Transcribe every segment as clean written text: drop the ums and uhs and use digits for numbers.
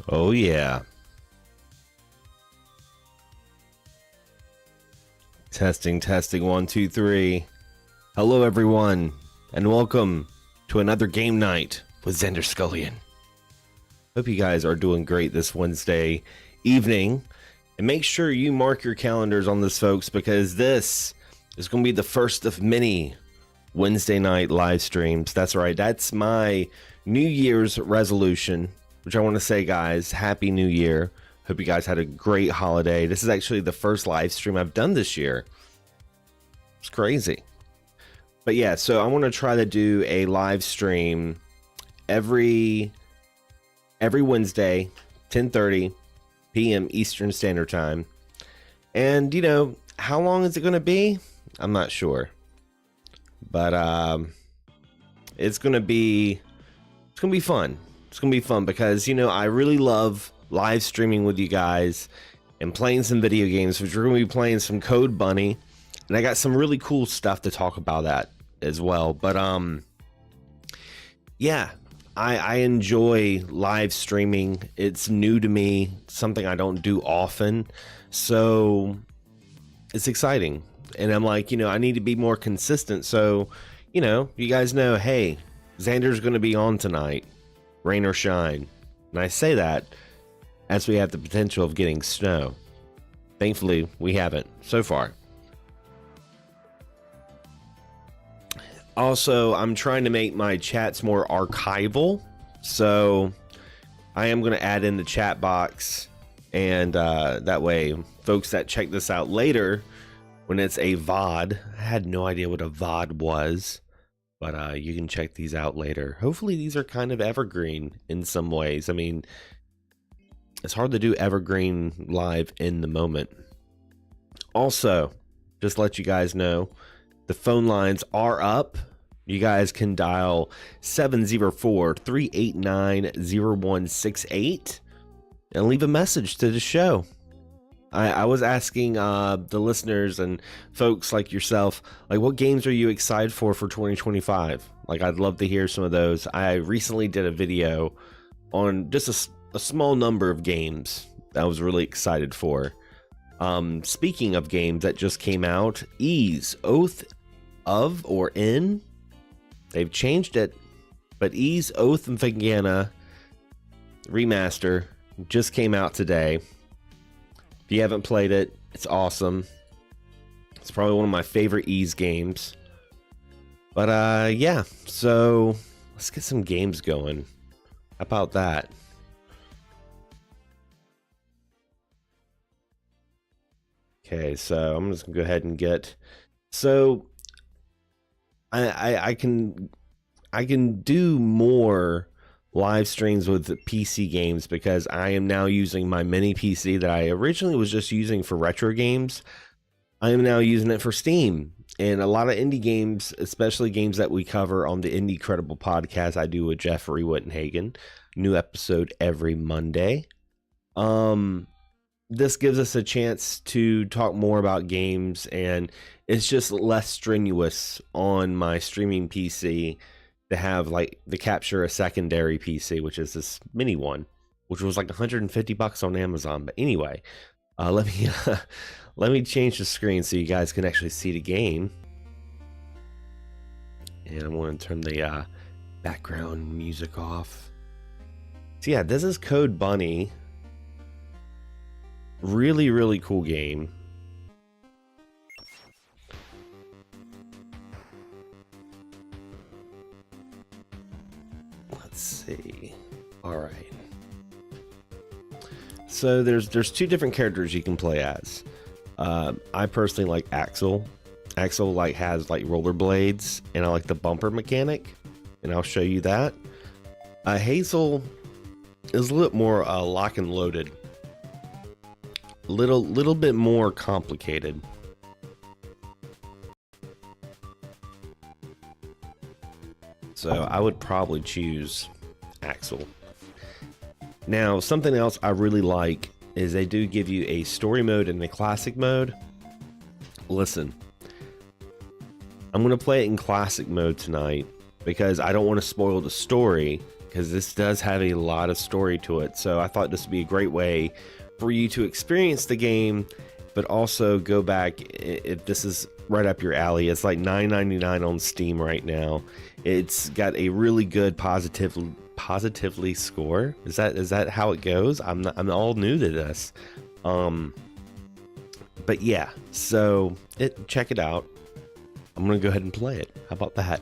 Oh yeah. Testing, testing, 1, 2, 3. Hello everyone, and welcome to another game night with Xander Scullion. Hope you guys are doing great this Wednesday evening. And make sure you mark your calendars on this, folks, because this is going to be the first of many Wednesday night live streams. That's right, that's my New Year's resolution, which I want to say, guys, Happy New Year. Hope you guys had a great holiday. This is actually the first live stream I've done this year. It's crazy. But yeah, so I want to try to do a live stream every Wednesday, 10:30 p.m. Eastern Standard Time. And, you know, how long is it going to be? I'm not sure. But it's going to be fun. It's going to be fun because, you know, I really love live streaming with you guys and playing some video games, which we're going to be playing some Code Bunny, and I got some really cool stuff to talk about that as well. But yeah, I enjoy live streaming. It's new to me, something I don't do often, so it's exciting. And I'm like, you know, I need to be more consistent, so, you know, you guys know, hey, Xander's going to be on tonight, rain or shine. And I say that as we have the potential of getting snow. Thankfully, we haven't so far. Also, I'm trying to make my chats more archival, so I am going to add in the chat box, and that way folks that check this out later when it's a VOD, I had no idea what a VOD was, but you can check these out later. Hopefully these are kind of evergreen in some ways. I mean, it's hard to do evergreen live in the moment. Also, just to let you guys know, the phone lines are up. You guys can dial 704-389-0168 and leave a message to the show. I was asking the listeners and folks like yourself, like, what games are you excited for 2025? Like, I'd love to hear some of those. I recently did a video on just a small number of games that I was really excited for. Speaking of games that just came out, Ys, Oath of or In, they've changed it, but Ys, Oath and Vegana remaster just came out today. If you haven't played it, it's awesome. It's probably one of my favorite Ys games. But yeah, so let's get some games going. How about that? Okay, so I'm just gonna go ahead and get. So I can do more live streams with PC games because I am now using my mini PC that I originally was just using for retro games. I am now using it for Steam, and a lot of indie games, especially games that we cover on the Indie Credible podcast I do with Jeffrey Wittenhagen. New episode every Monday. This gives us a chance to talk more about games, and it's just less strenuous on my streaming PC to have, like, to capture a secondary PC, which is this mini one, which was like $150 on Amazon. But anyway, let me change the screen so you guys can actually see the game. And I'm going to turn the background music off. So yeah, this is Code Bunny. Really, really cool game. Let's see. All right. So there's two different characters you can play as. I personally like Axel. Axel has rollerblades, and I like the bumper mechanic, and I'll show you that. Hazel is a little more lock and loaded. Little bit more complicated. So I would probably choose Axel. Now, something else I really like is they do give you a story mode and a classic mode. Listen, I'm going to play it in classic mode tonight because I don't want to spoil the story, because this does have a lot of story to it. So I thought this would be a great way for you to experience the game, but also go back if this is right up your alley. It's like $9.99 on Steam right now. It's got a really good positively score. Is that how it goes? I'm all new to this. But yeah, so check it out. I'm gonna go ahead and play it. How about that?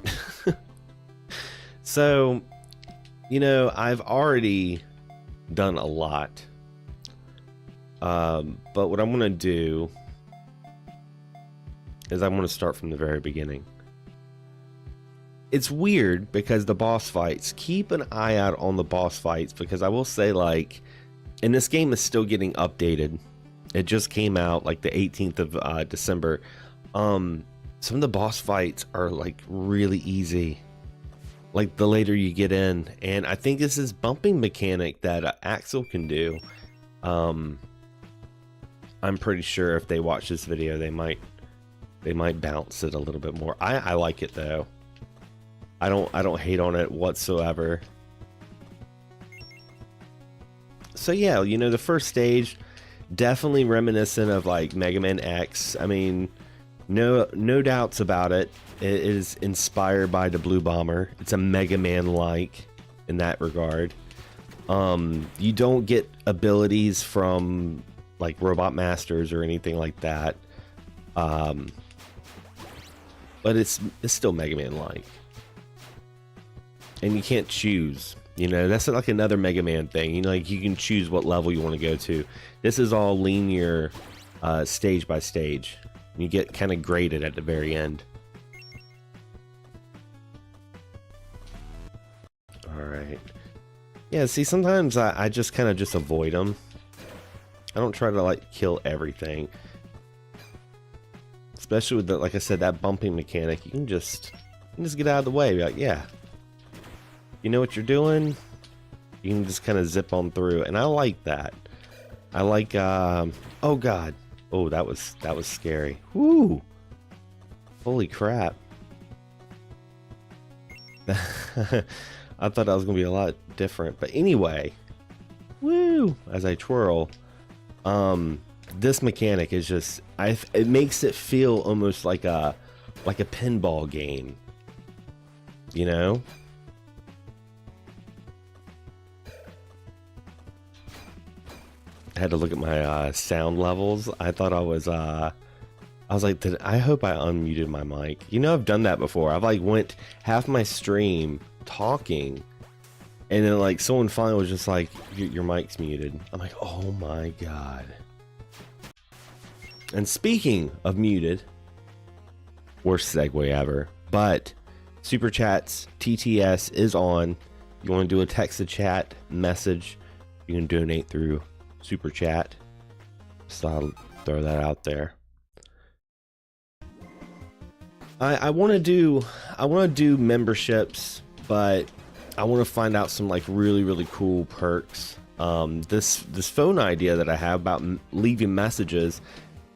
So, you know, I've already done a lot. But what I'm gonna do is I'm gonna start from the very beginning. It's weird because the boss fights, keep an eye out on the boss fights, because I will say, like, and this game is still getting updated. It just came out like the 18th of December. Some of the boss fights are like really easy, like the later you get in, and I think this is bumping mechanic that Axel can do. I'm pretty sure if they watch this video, they might bounce it a little bit more. I like it though. I don't hate on it whatsoever. So yeah, you know, the first stage, definitely reminiscent of like Mega Man X. I mean, no doubts about it. It is inspired by the Blue Bomber. It's a Mega Man like in that regard. You don't get abilities from like Robot Masters or anything like that. But it's still Mega Man like. And you can't choose. You know, that's like another Mega Man thing. You know, like you can choose what level you want to go to. This is all linear, stage by stage. You get kind of graded at the very end. All right. Yeah, see, sometimes I just kind of just avoid them. I don't try to like kill everything. Especially with the, like I said, that bumping mechanic. You can just get out of the way. Be like, yeah. You know what you're doing, you can just kind of zip on through, and I like that. I like oh god, oh that was scary. Woo, holy crap. I thought that was gonna be a lot different, but anyway, woo, as I twirl. This mechanic is just, it makes it feel almost like a pinball game, you know. I had to look at my sound levels. I thought I was like, I hope I unmuted my mic. You know, I've done that before. I've like went half my stream talking, and then like someone finally was just like, your mic's muted. I'm like, oh my god. And speaking of muted, worst segue ever, but Super Chats TTS is on. You want to do a text to chat message, you can donate through Super Chat. So I'll throw that out there. I want to do memberships, but I want to find out some like really cool perks. This phone idea that I have about leaving messages,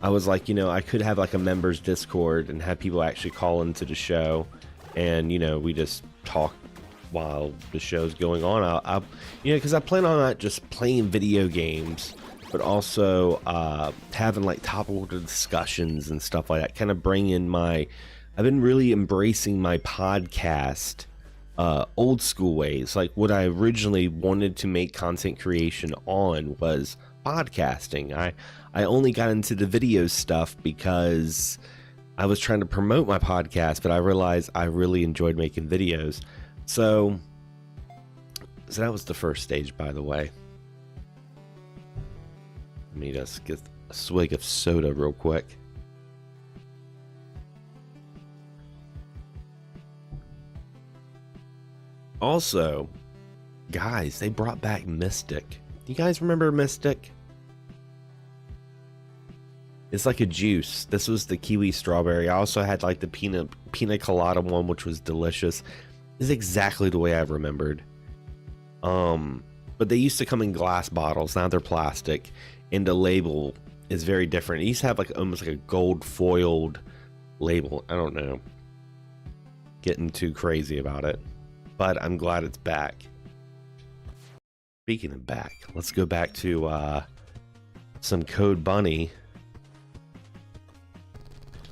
I was like, you know, I could have like a members Discord and have people actually call into the show, and you know, we just talk while the show's going on. I'll you know, because I plan on not just playing video games, but also having like topical discussions and stuff like that. Kind of bring in my, I've been really embracing my podcast old school ways. Like what I originally wanted to make content creation on was podcasting. I only got into the video stuff because I was trying to promote my podcast, but I realized I really enjoyed making videos. So that was the first stage, by the way. Let me just get a swig of soda real quick. Also, guys, they brought back Mystic. You guys remember Mystic? It's like a juice. This was the kiwi strawberry. I also had like the pina colada one, which was delicious. It's exactly the way I remembered. But they used to come in glass bottles. Now they're plastic, and the label is very different. It used to have like almost like a gold foiled label. I don't know, getting too crazy about it, but I'm glad it's back. speaking of back, let's go back to some Code Bunny.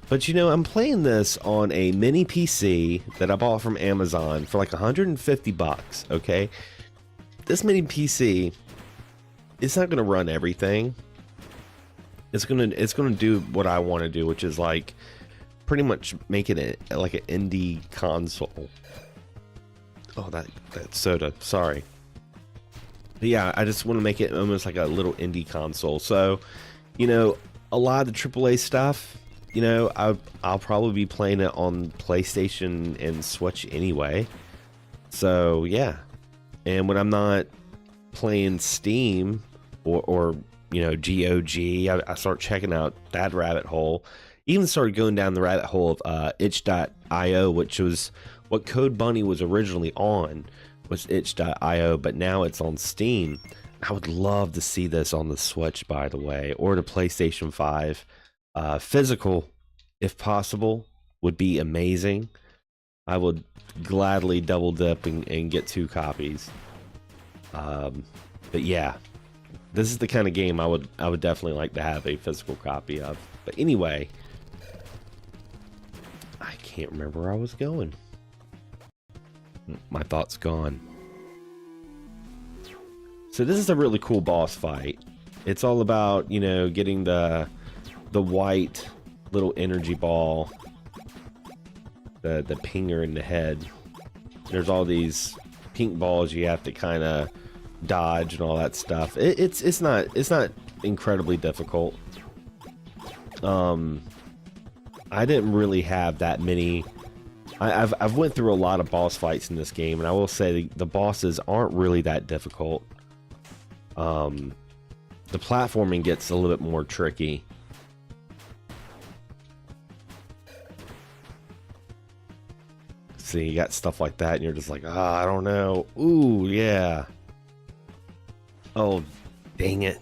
But you know, I'm playing this on a mini PC that I bought from Amazon for like 150 bucks, okay? This mini PC, it's not gonna run everything. It's gonna do what I want to do, which is like pretty much make it like an indie console. Oh, that soda, sorry. But yeah, I just want to make it almost like a little indie console. So, you know, a lot of the AAA stuff, you know, I'll probably be playing it on PlayStation and Switch anyway. So yeah, and when I'm not playing Steam or you know, GOG, I start checking out that rabbit hole. Even started going down the rabbit hole of itch.io, which was what Code Bunny was originally on, was itch.io, but now it's on Steam. I would love to see this on the Switch, by the way, or the PlayStation 5. Physical, if possible, would be amazing. I would gladly double dip and get 2 copies. But yeah, this is the kind of game I would definitely like to have a physical copy of. But anyway, I can't remember where I was going. My thought's gone. So this is a really cool boss fight. It's all about, you know, getting the white little energy ball, the pinger in the head. There's all these pink balls you have to kind of dodge and all that stuff. It's not incredibly difficult. I didn't really have that many. I've went through a lot of boss fights in this game, and I will say the bosses aren't really that difficult. The platforming gets a little bit more tricky. See, you got stuff like that, and you're just like, I don't know. Ooh, yeah. Oh, dang it.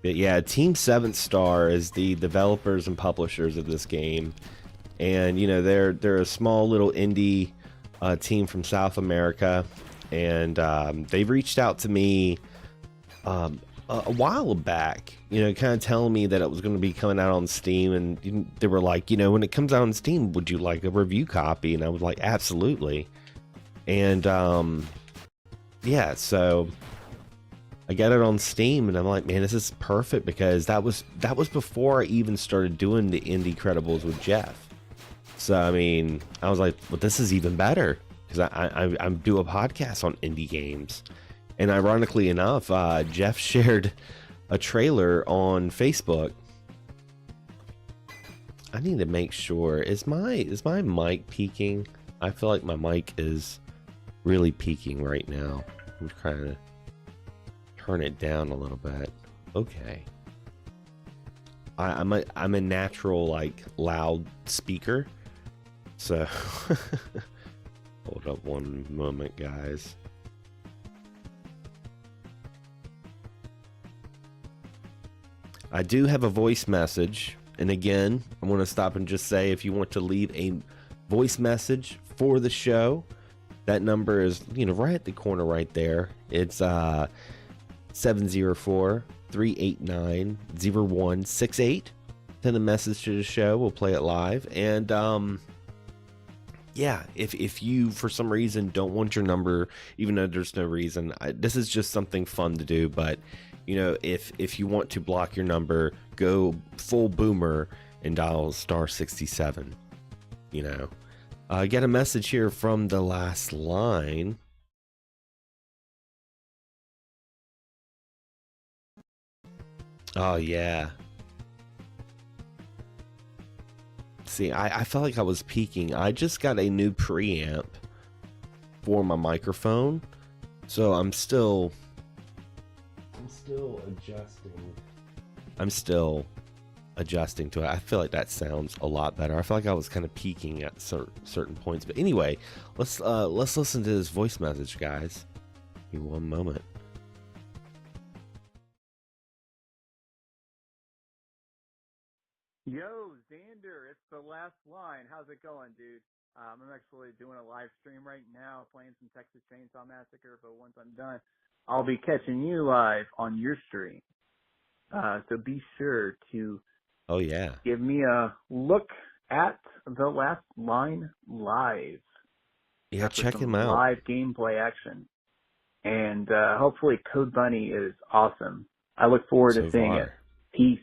But yeah, Team 7 Star is the developers and publishers of this game. And, you know, they're a small little indie team from South America. And they reached out to me a while back, you know, kind of telling me that it was going to be coming out on Steam. And they were like, you know, when it comes out on Steam, would you like a review copy? And I was like, absolutely. And yeah, so I got it on Steam, and I'm like, man, this is perfect, because that was before I even started doing the Indie Credibles with Jeff. So I mean, I was like, well, this is even better, because I do a podcast on indie games. And ironically enough, Jeff shared a trailer on Facebook. I need to make sure, is my mic peaking? I feel like my mic is really peaking right now. I'm trying to turn it down a little bit. Okay. I'm a natural, like, loud speaker. So hold up one moment, guys. I do have a voice message, and again, I want to stop and just say, if you want to leave a voice message for the show, that number is, you know, right at the corner right there. It's 704-389-0168. Send a message to the show. We'll play it live. And yeah, if you for some reason don't want your number, even though there's no reason, this is just something fun to do. But you know, if you want to block your number, go full boomer and dial *67. You know, get a message here from the last line. Oh yeah. See, I felt like I was peaking. I just got a new preamp for my microphone, so I'm still adjusting. I'm still adjusting to it. I feel like that sounds a lot better. I feel like I was kind of peaking at certain points. But anyway, let's listen to this voice message, guys. Give me one moment. Yo, Xander, it's the last line. How's it going, dude? I'm actually doing a live stream right now, playing some Texas Chainsaw Massacre, but once I'm done, I'll be catching you live on your stream. So be sure to give me a look at the last line live. Yeah, check him out. Live gameplay action. And hopefully Code Bunny is awesome. I look forward to seeing it. Peace.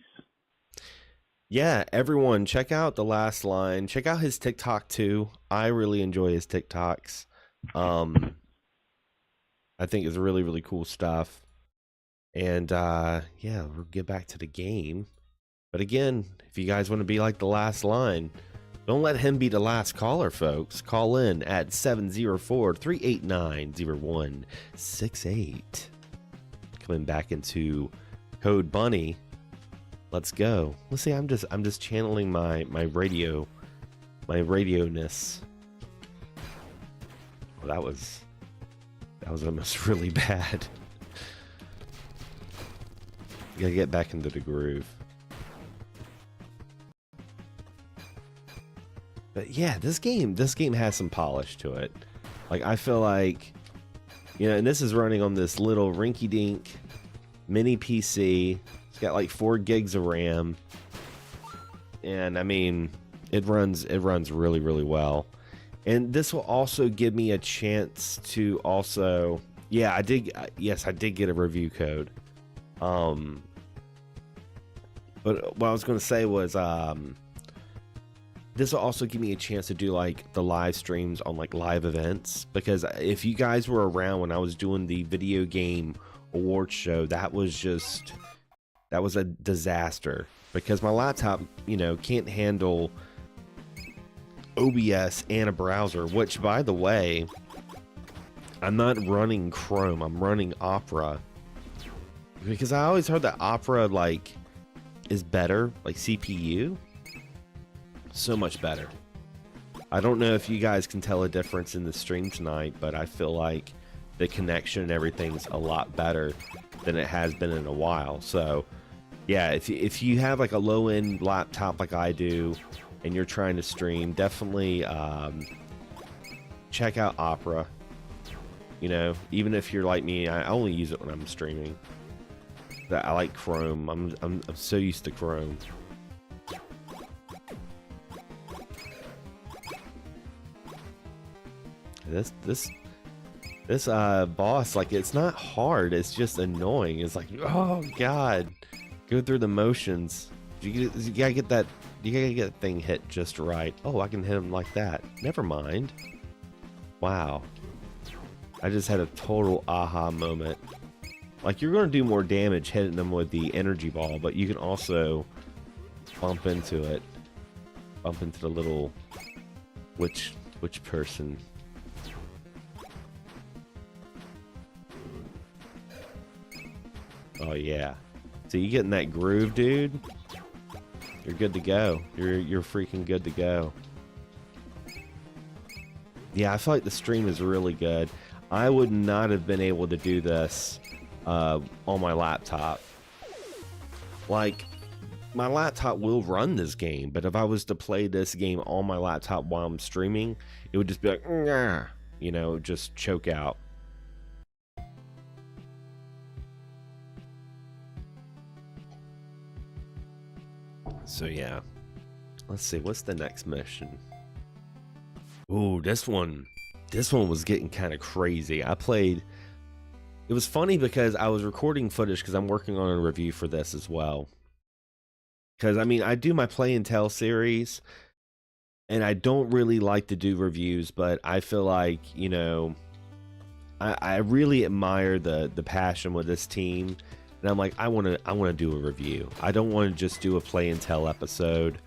Yeah, everyone, check out the last line. Check out his TikTok too. I really enjoy his TikToks. I think it's really, really cool stuff. And yeah, we'll get back to the game. But again, if you guys want to be like the last line, don't let him be the last caller, folks. Call in at 704-389-0168. Coming back into Code Bunny. Let's go. Let's see. I'm just channeling my radio-ness. Well, that was almost really bad. Gotta get back into the groove. But yeah, this game has some polish to it. Like, I feel like, you know, and this is running on this little rinky-dink mini PC. It's got like 4 gigs of RAM, and I mean, it runs really, really well. And this will also give me a chance to also, yeah, I did get a review code. But what I was going to say was, this will also give me a chance to do like the live streams on like live events, because if you guys were around when I was doing the video game awards show, that was a disaster, because my laptop, you know, can't handle OBS and a browser, which, by the way, I'm not running Chrome, I'm running Opera, because I always heard that Opera like is better, like CPU, so much better. I don't know if you guys can tell a difference in the stream tonight, but I feel like the connection and everything's a lot better than it has been in a while. So yeah, if you have like a low-end laptop like I do and you're trying to stream, definitely check out Opera. You know, even if you're like me, I only use it when I'm streaming. I like Chrome. I'm so used to Chrome. This boss, like, it's not hard, it's just annoying. It's like, oh god, go through the motions. You gotta get that thing hit just right. Oh, I can hit him like that. Never mind. Wow, I just had a total aha moment. Like, you're gonna do more damage hitting them with the energy ball, but you can also bump into it, bump into the little witch person. Oh yeah. So you get in that groove, dude, you're good to go. You're freaking good to go. Yeah, I feel like the stream is really good. I would not have been able to do this on my laptop. Like, my laptop will run this game, but if I was to play this game on my laptop while I'm streaming, it would just be like, nah, you know, just choke out. So yeah, let's see, what's the next mission? Ooh, this one was getting kind of crazy. It was funny because I was recording footage because I'm working on a review for this as well. Because I mean, I do my play and tell series, and I don't really like to do reviews, but I feel like, you know, I really admire the passion with this team. And I'm like, I want to do a review. I don't want to just do a play and tell episode.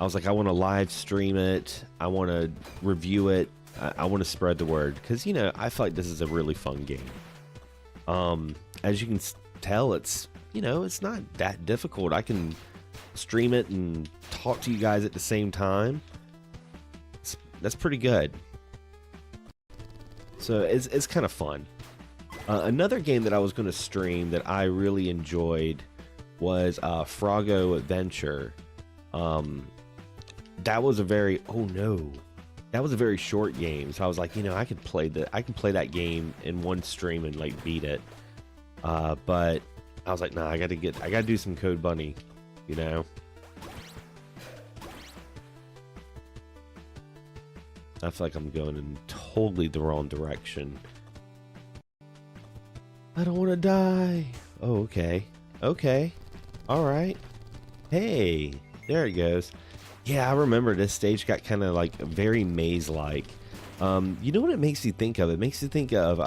I was like, I want to live stream it. I want to review it. I want to spread the word, because, you know, I feel like this is a really fun game. As you can tell, it's, you know, it's not that difficult. I can stream it and talk to you guys at the same time. That's pretty good. So it's kind of fun. Another game that I was going to stream that I really enjoyed was Froggo Adventure. That was a very, oh no, that was a very short game. So I was like, you know, I can play that game in one stream and like beat it. But I was like, nah, I gotta do some Code Bunny, you know. I feel like I'm going in totally the wrong direction. I don't want to die. Oh, okay. Okay. All right. Hey, there it goes. Yeah, I remember this stage got kind of like very maze-like. You know what it makes you think of? It makes you think of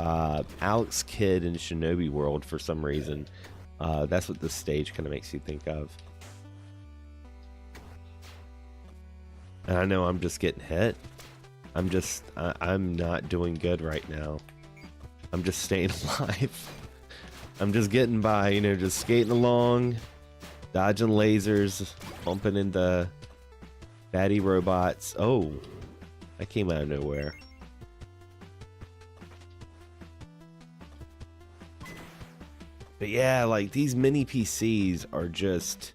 Alex Kidd in Shinobi World for some reason. That's what this stage kind of makes you think of. And I know I'm just getting hit. I'm not doing good right now. I'm just staying alive. I'm just getting by, you know, just skating along, dodging lasers, bumping into baddie robots. Oh, that came out of nowhere. But yeah, like these mini PCs are just,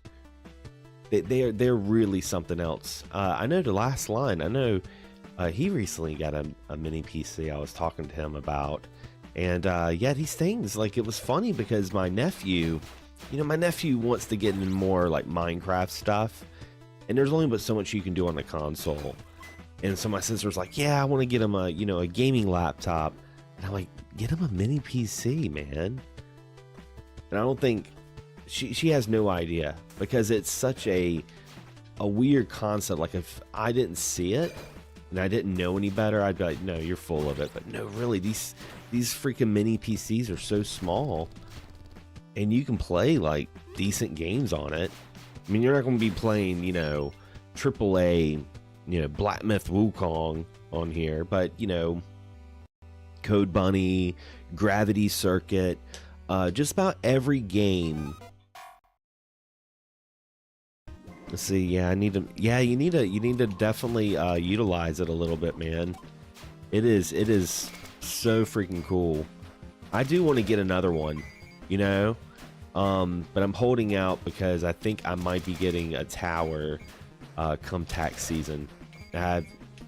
they're really something else. I know the last line, I know he recently got a mini PC I was talking to him about. And yeah, these things, like, it was funny because my nephew, you know, my nephew wants to get into more like Minecraft stuff. And there's only but so much you can do on the console. And so my sister's like, yeah, I want to get him a, you know, a gaming laptop. And I'm like, get him a mini PC, man. And I don't think, she has no idea because it's such a weird concept. Like if I didn't see it, and I didn't know any better, I'd be like, no, you're full of it. But no, really, these freaking mini PCs are so small, and you can play like decent games on it. I mean, you're not going to be playing, you know, AAA, you know, Black Myth Wukong on here, but you know, Code Bunny, Gravity Circuit, just about every game. Let's see. Yeah, I need to. Yeah, you need to definitely utilize it a little bit, man. It is so freaking cool. I do want to get another one, you know, but I'm holding out because I think I might be getting a tower come tax season. I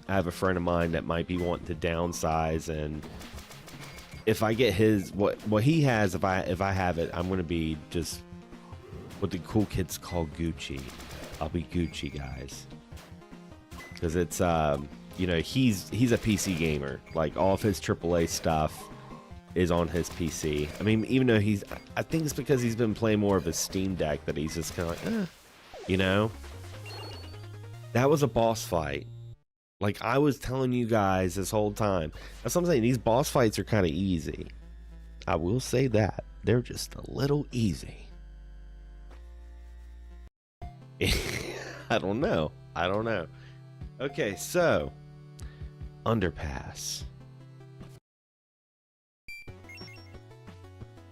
have a friend of mine that might be wanting to downsize, and if I get his what he has, if I have it, I'm gonna be just what the cool kids call Gucci. I'll be Gucci, guys, because it's you know, he's a PC gamer. Like all of his AAA stuff is on his PC. I mean, even though I think it's because he's been playing more of his Steam Deck that he's just kind of like, you know. That was a boss fight. Like I was telling you guys this whole time. That's what I'm saying. These boss fights are kind of easy. I will say that they're just a little easy. I don't know. Okay, so underpass.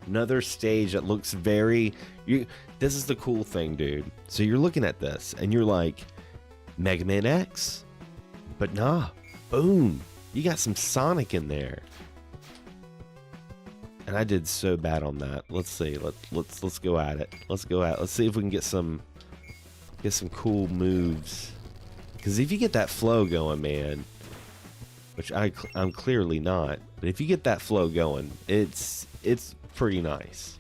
Another stage that looks very. This is the cool thing, dude. So you're looking at this and you're like, Mega Man X, but nah, boom, you got some Sonic in there. And I did so bad on that. Let's see. Let's go at it. Let's see if we can get some cool moves, because if you get that flow going, man, which I'm clearly not, but if you get that flow going, it's pretty nice.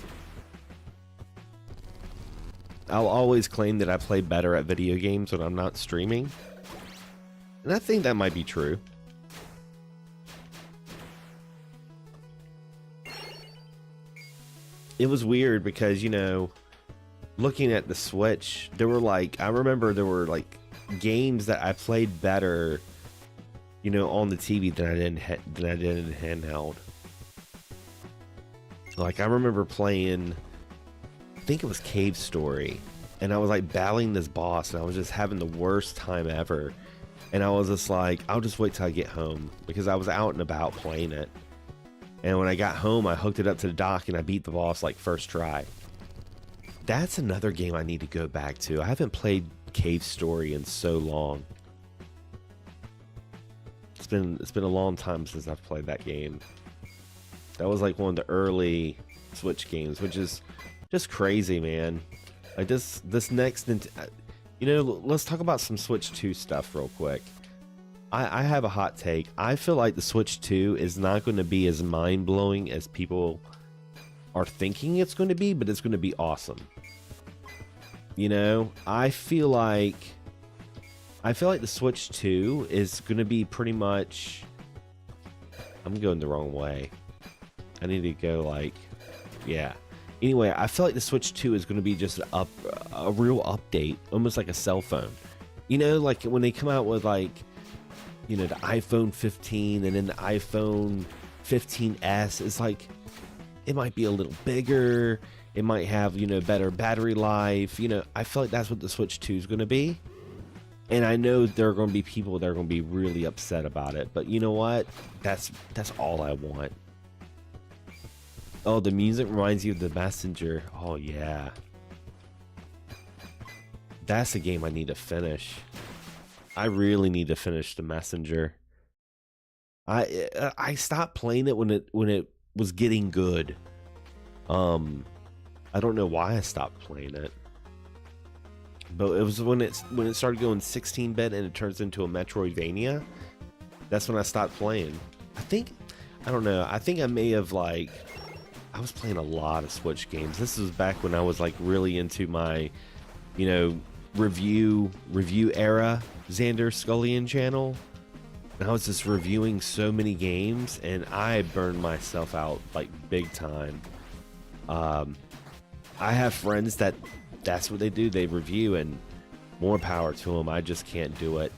I'll always claim that I play better at video games when I'm not streaming, and I think that might be true. It was weird because, you know, looking at the Switch, there were like, I remember there were like games that I played better, you know, on the TV than I did in handheld. Like I remember playing, I think it was Cave Story, and I was like battling this boss, and I was just having the worst time ever. And I was just like, I'll just wait till I get home, because I was out and about playing it. And when I got home, I hooked it up to the dock and I beat the boss like first try. That's another game I need to go back to. I haven't played Cave Story in so long. It's been a long time since I've played that game. That was like one of the early Switch games, which is just crazy, man. Like this next, You know, let's talk about some Switch 2 stuff real quick. I have a hot take. I feel like the Switch 2 is not going to be as mind-blowing as people are thinking it's going to be, but it's going to be awesome. You know, I feel like the Switch 2 is going to be pretty much... I'm going the wrong way. I need to go like... Yeah. Anyway, I feel like the Switch 2 is going to be just a real update, almost like a cell phone. You know, like when they come out with like, you know, the iPhone 15 and then the iPhone 15s, it's like, it might be a little bigger. It might have, you know, better battery life. You know, I feel like that's what the Switch 2 is going to be. And I know there are going to be people that are going to be really upset about it. But you know what? That's all I want. Oh, the music reminds you of The Messenger. Oh, yeah. That's a game I need to finish. I really need to finish The Messenger. I stopped playing it when it was getting good. I don't know why I stopped playing it. But it was when it started going 16-bit and it turns into a Metroidvania. That's when I stopped playing. I don't know. I think I may have like... I was playing a lot of Switch games. This was back when I was like really into my, you know, review era Xander Scullion channel. And I was just reviewing so many games and I burned myself out like big time. I have friends that's what they do. They review, and more power to them. I just can't do it.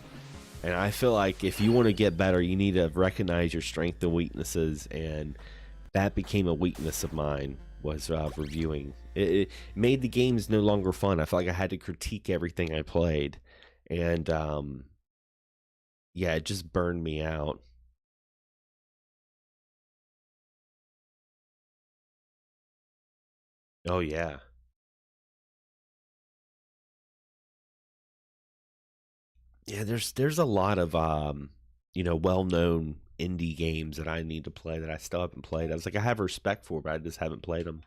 And I feel like if you want to get better, you need to recognize your strengths and weaknesses, and that became a weakness of mine, was reviewing. It made the games no longer fun. I felt like I had to critique everything I played. And yeah, it just burned me out. Oh yeah. Yeah, there's a lot of you know, well-known indie games that I need to play that I still haven't played. I was like, I have respect for, but I just haven't played them.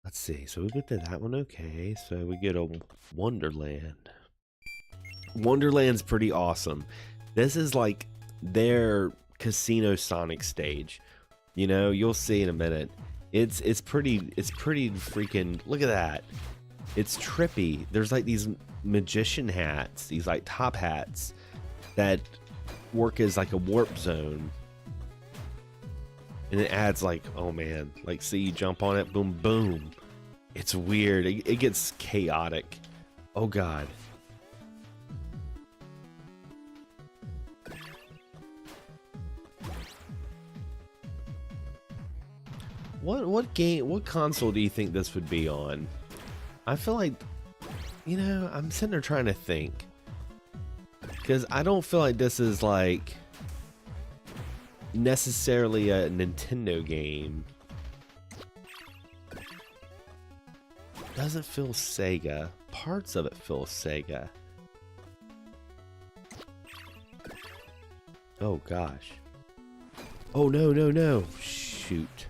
Let's see. So we get to that one. Okay, so we get a Wonderland. Wonderland's pretty awesome. This is like their Casino Sonic stage. You know, you'll see in a minute. It's pretty freaking, look at that. It's trippy. There's like these magician hats, these like top hats that work as like a warp zone. And it adds like, oh man, like see you jump on it, boom, boom. It's weird. It gets chaotic. Oh god. What console do you think this would be on? I feel like, you know, I'm sitting there trying to think. Because I don't feel like this is like necessarily a Nintendo game. Doesn't feel Sega. Parts of it feel Sega. Oh gosh. Oh no, no, no. Shoot.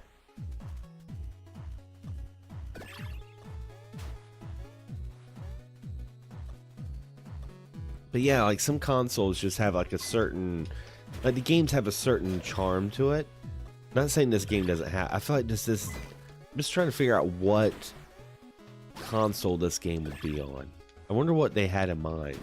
But yeah, like some consoles just have like a certain, like the games have a certain charm to it. Not saying this game doesn't have. I feel like this is. I'm just trying to figure out what console this game would be on. I wonder what they had in mind.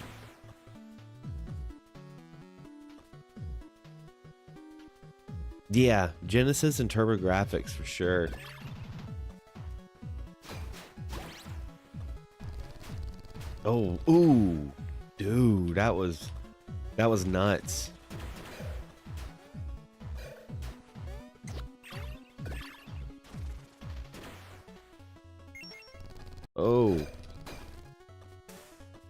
Yeah, Genesis and TurboGrafx for sure. Oh, ooh. Dude, that was nuts. Oh.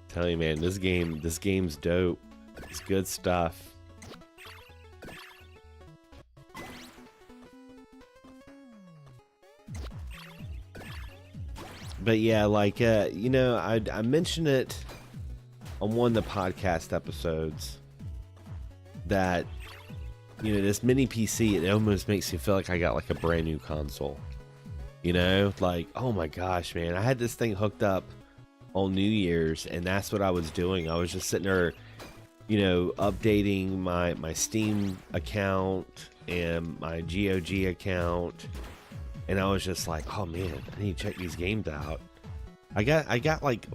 Tell you, man, this game's dope. It's good stuff. But yeah, like you know, I mentioned it on one of the podcast episodes that, you know, this mini PC, it almost makes me feel like I got like a brand new console. You know, like, oh my gosh, man, I had this thing hooked up on New Year's, and that's what I was doing. I was just sitting there, you know, updating my Steam account and my GOG account, and I was just like, oh man, I need to check these games out. I got like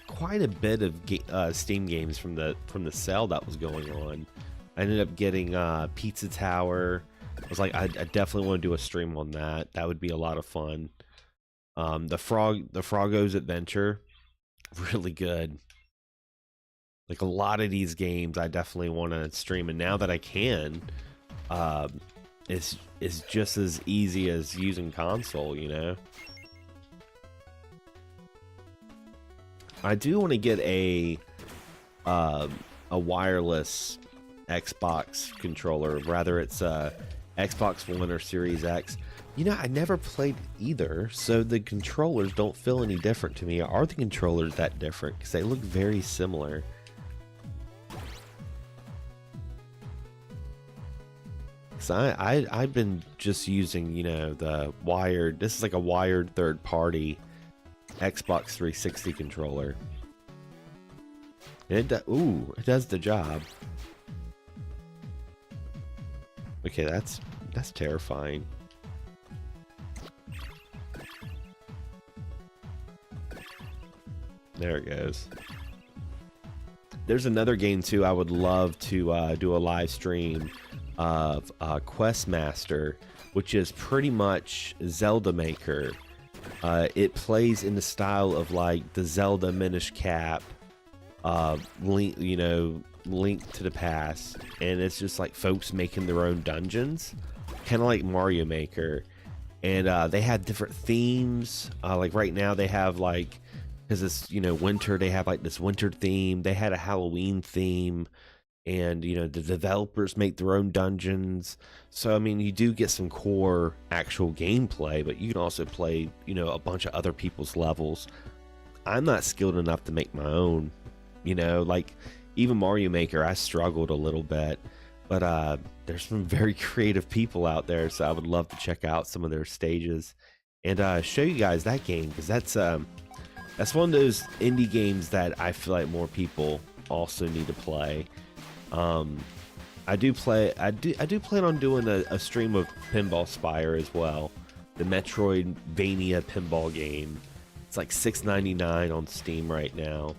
quite a bit of Steam games from the sale that was going on. I ended up getting Pizza Tower. I was like, I definitely want to do a stream on that. That would be a lot of fun. The Froggo's Adventure, really good. Like a lot of these games, I definitely want to stream, and now that I can, it's just as easy as using console, you know. I do want to get a wireless Xbox controller, rather it's a Xbox One or Series X. You know, I never played either, so the controllers don't feel any different to me. Are the controllers that different? Because they look very similar. So I've been just using, you know, the wired. This is like a wired third-party Xbox 360 controller. And it does the job. Okay, that's terrifying. There it goes. There's another game too I would love to do a live stream of, Questmaster, which is pretty much Zelda Maker. It plays in the style of like the Zelda Minish Cap, Link to the Past, and it's just like folks making their own dungeons, kind of like Mario Maker. And they had different themes. Like right now they have like, because it's, you know, winter, they have like this winter theme. They had a Halloween theme, and you know, the developers make their own dungeons. So I mean, you do get some core actual gameplay, but you can also play, you know, a bunch of other people's levels. I'm not skilled enough to make my own, you know, like even Mario Maker, I struggled a little bit, but there's some very creative people out there, so I would love to check out some of their stages and show you guys that game, because that's one of those indie games that I feel like more people also need to play. I do plan on doing a stream of Pinball Spire as well, the Metroidvania pinball game. It's like $6.99 on Steam right now.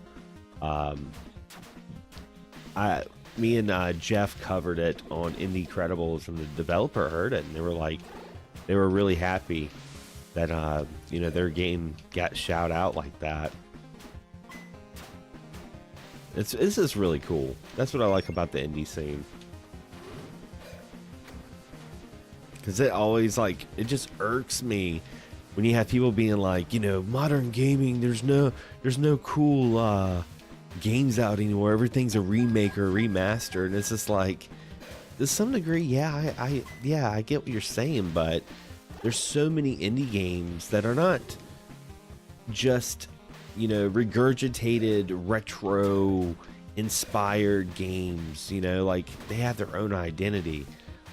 Me and Jeff covered it on Indie Credibles, and the developer heard it, and they were really happy that you know, their game got shout out like that. This is really cool. That's what I like about the indie scene. Because it always, like, it just irks me when you have people being like, you know, modern gaming, there's no cool games out anymore. Everything's a remake or a remaster, and it's just like, to some degree, yeah, I get what you're saying, but there's so many indie games that are not just, you know, regurgitated retro inspired games, you know, like they have their own identity.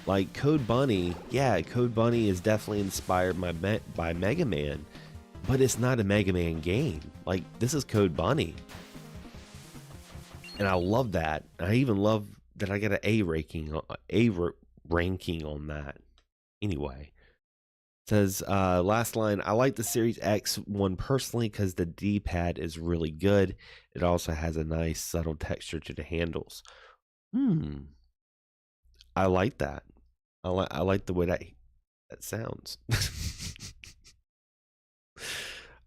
Like Code Bunny, yeah, Code Bunny is definitely inspired by Mega Man, but it's not a Mega Man game. Like, this is Code Bunny, and I love that. I even love that I got an A ranking on that. Anyway, it says last line, I like the Series X one personally because the D-pad is really good. It also has a nice subtle texture to the handles. I like that. I like the way that sounds.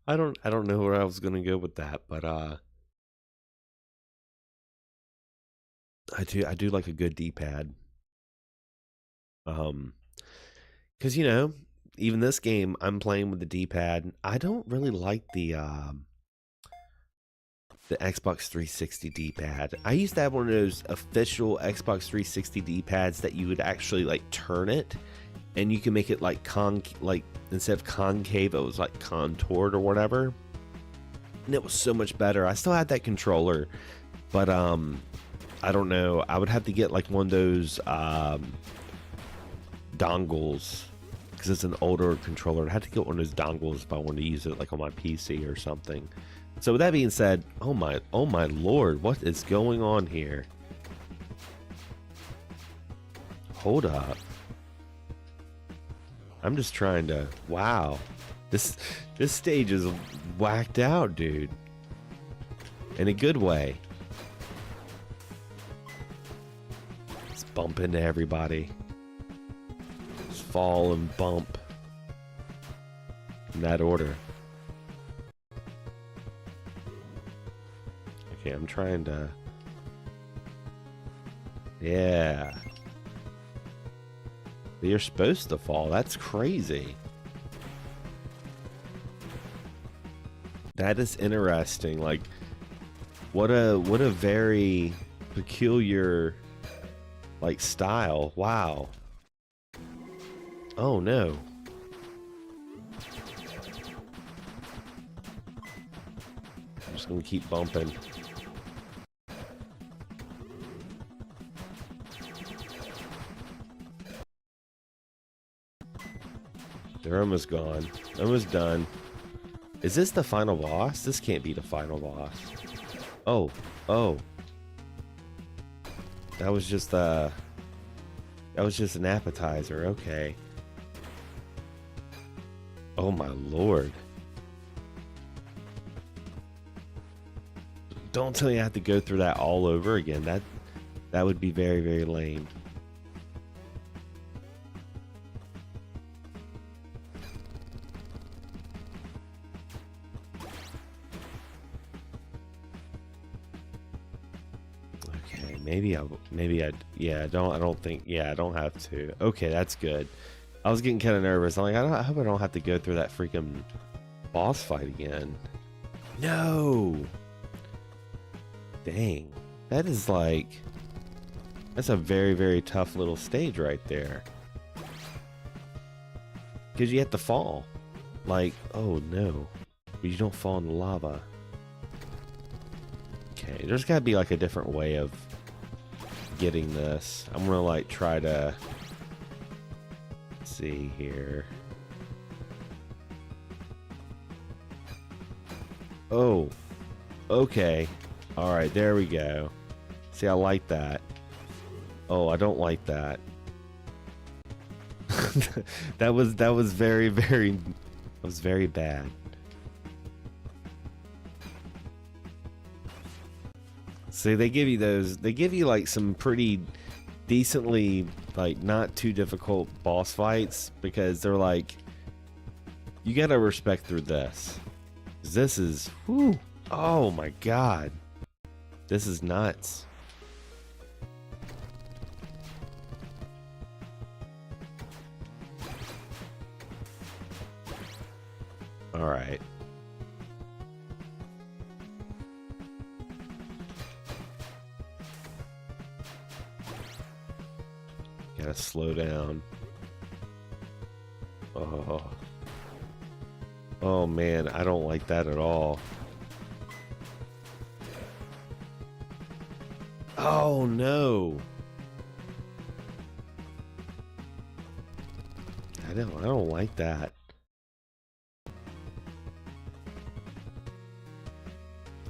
I don't know where I was gonna go with that, but I do like a good D-pad. Because, you know, even this game I'm playing with the D-pad. I don't really like the Xbox 360 D-pad. I used to have one of those official Xbox 360 D-pads that you would actually like turn it, and you can make it like instead of concave, it was like contoured or whatever, and it was so much better. I still had that controller, but I don't know. I would have to get like one of those dongles, because it's an older controller. I'd have to get one of those dongles if I wanted to use it like on my PC or something. So with that being said, oh my lord, what is going on here? Hold up. I'm just trying to, wow. This stage is whacked out, dude. In a good way. Let's bump into everybody. Just fall and bump. In that order. Okay, I'm trying to... Yeah. You're supposed to fall. That's crazy. That is interesting. Like, what a very peculiar, like, style. Wow. Oh no. I'm just gonna keep bumping. They're almost gone. Almost done. Is this the final boss? This can't be the final boss. Oh. Oh. That was just an appetizer. Okay. Oh my lord. Don't tell me I have to go through that all over again. That would be very, very lame. Yeah, I don't think, yeah, I don't have to. Okay, that's good. I was getting kind of nervous. I'm like, I hope I don't have to go through that freaking boss fight again. No! Dang. That is like, that's a very, very tough little stage right there. Because you have to fall. Like, oh no. But you don't fall in the lava. Okay, there's gotta be like a different way of getting this. I'm gonna like try to see here. Oh, okay. All right, there we go. See, I like that. Oh, I don't like that. that was very, very, that was very bad. So they give you those, they give you like some pretty decently, like, not too difficult boss fights, because they're like, you gotta respect through this. This is, whew, oh my god. This is nuts. All right. Gotta slow down. Oh. Oh man, I don't like that at all. Oh no. I don't like that.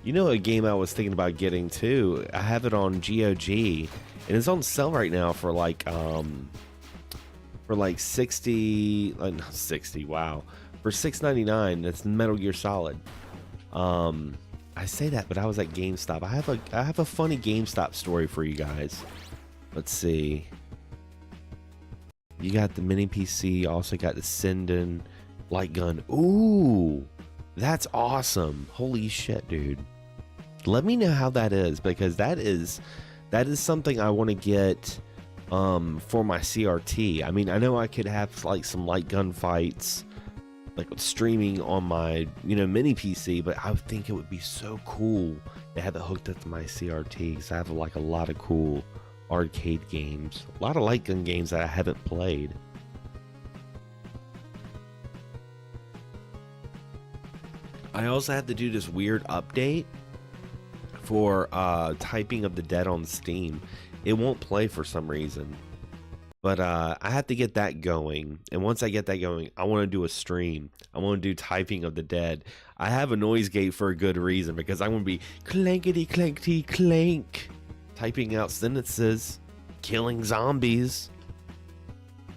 You know, a game I was thinking about getting too. I have it on GOG, and it's on sale right now for like 60, not 60. Wow, for $6.99. That's Metal Gear Solid. I say that, but I was at GameStop. I have a funny GameStop story for you guys. Let's see. You got the mini PC. Also got the Sinden light gun. Ooh, that's awesome. Holy shit, dude. Let me know how that is, because that is something I want to get for my CRT. I mean, I know I could have like some light gun fights like streaming on my, you know, mini PC, but I would think it would be so cool to have it hooked up to my CRT, because I have like a lot of cool arcade games, a lot of light gun games that I haven't played. I also had to do this weird update for Typing of the Dead on Steam. It won't play for some reason. But I have to get that going. And once I get that going, I want to do a stream. I want to do typing of the dead. I have a noise gate for a good reason, because I'm going to be clankety clankety clank, typing out sentences, killing zombies.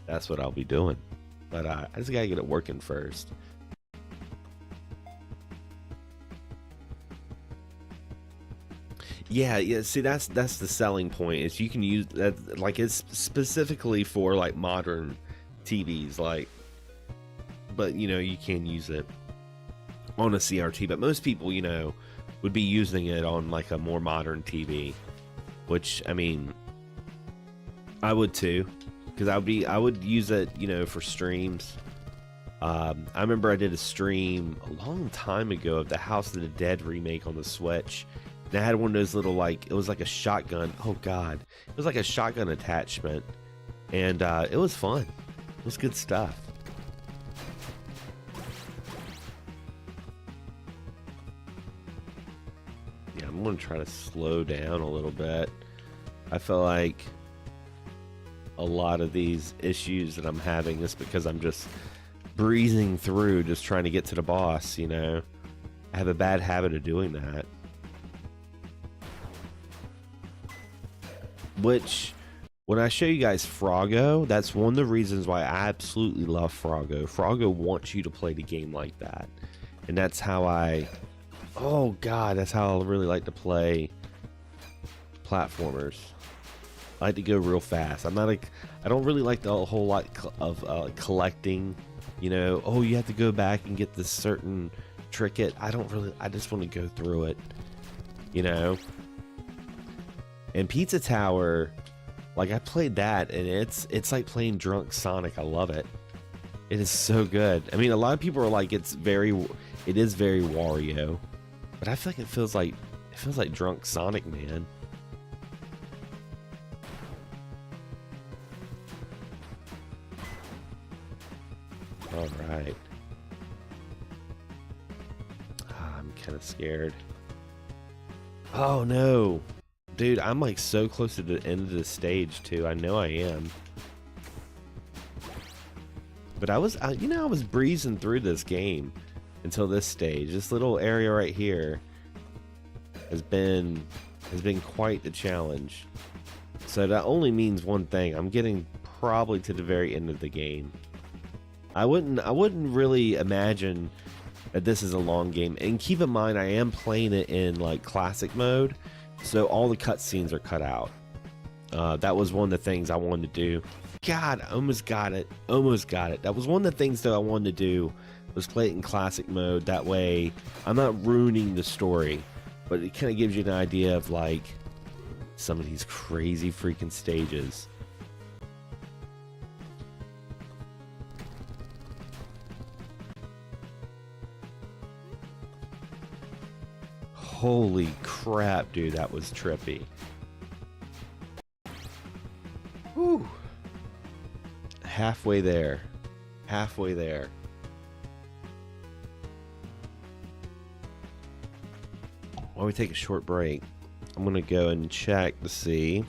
That's what I'll be doing. But I just got to get it working first. Yeah. See, that's the selling point, is you can use that, like, it's specifically for like modern TVs, like, but you know, you can use it on a CRT, but most people, you know, would be using it on like a more modern TV, which, I mean, I would too, because I would use it, you know, for streams. I remember I did a stream a long time ago of the House of the Dead remake on the Switch. And I had one of those little, like, it was like a shotgun. Oh God, it was like a shotgun attachment, and it was fun. It was good stuff. Yeah, I'm gonna try to slow down a little bit. I feel like a lot of these issues that I'm having is because I'm just breezing through, just trying to get to the boss, you know. I have a bad habit of doing that. Which, when I show you guys Froggo, that's one of the reasons why I absolutely love Froggo. Froggo wants you to play the game like that. And that's how oh God, that's how I really like to play platformers. I like to go real fast. I don't really like the whole lot of collecting, you know. Oh, you have to go back and get this certain trinket. I just want to go through it, you know. And Pizza Tower, like, I played that, and it's like playing Drunk Sonic. I love it. It is so good. I mean, a lot of people are like, it is very Wario, but I feel like it feels like Drunk Sonic, man. All right. I'm kind of scared. Oh no. Dude, I'm like so close to the end of the stage too. I know I am. But I was breezing through this game until this stage. This little area right here has been quite the challenge. So that only means one thing. I'm getting probably to the very end of the game. I wouldn't really imagine that this is a long game. And keep in mind, I am playing it in like classic mode. So all the cutscenes are cut out. That was one of the things I wanted to do. God, I almost got it. Almost got it. That was one of the things that I wanted to do, was play it in classic mode. That way, I'm not ruining the story, but it kind of gives you an idea of like some of these crazy freaking stages. Holy crap, dude, that was trippy. Whew. Halfway there. Halfway there. While we take a short break, I'm going to go and check to see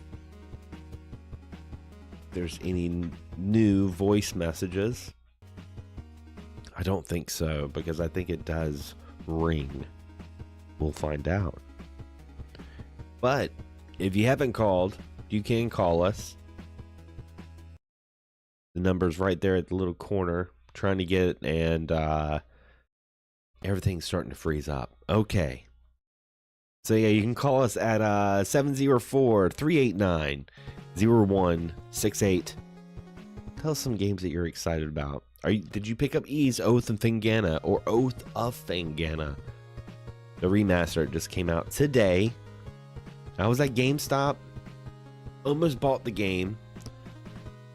if there's any new voice messages. I don't think so, because I think it does ring. We'll find out. But if you haven't called, you can call us. The number's right there at the little corner. Trying to get it, and everything's starting to freeze up. Okay. So yeah, you can call us at 704-389-0168. Tell us some games that you're excited about. Did you pick up Ys, Oath of Fangana, or Oath of Fangana? The remaster just came out today. I was at GameStop, almost bought the game.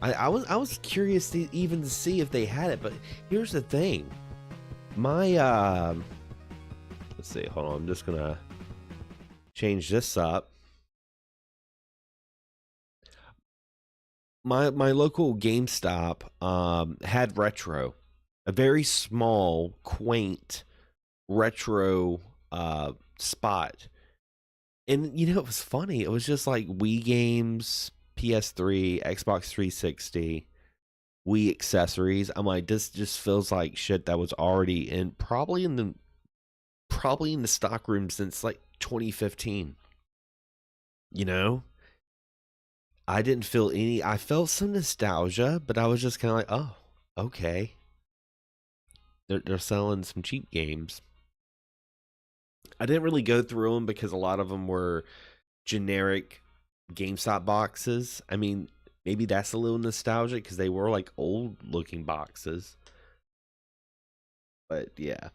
I was curious to even see if they had it, but here's the thing. My let's see, hold on, I'm just gonna change this up. My local GameStop had retro, a very small, quaint retro spot. And you know, it was funny. It was just like Wii games, PS3, Xbox 360, Wii accessories. I'm like, this just feels like shit that was already in probably in the stock room since like 2015. You know, I didn't feel any. I felt some nostalgia, but I was just kind of like, oh, okay. They're selling some cheap games. I didn't really go through them because a lot of them were generic GameStop boxes. I mean, maybe that's a little nostalgic because they were like old looking boxes. But yeah.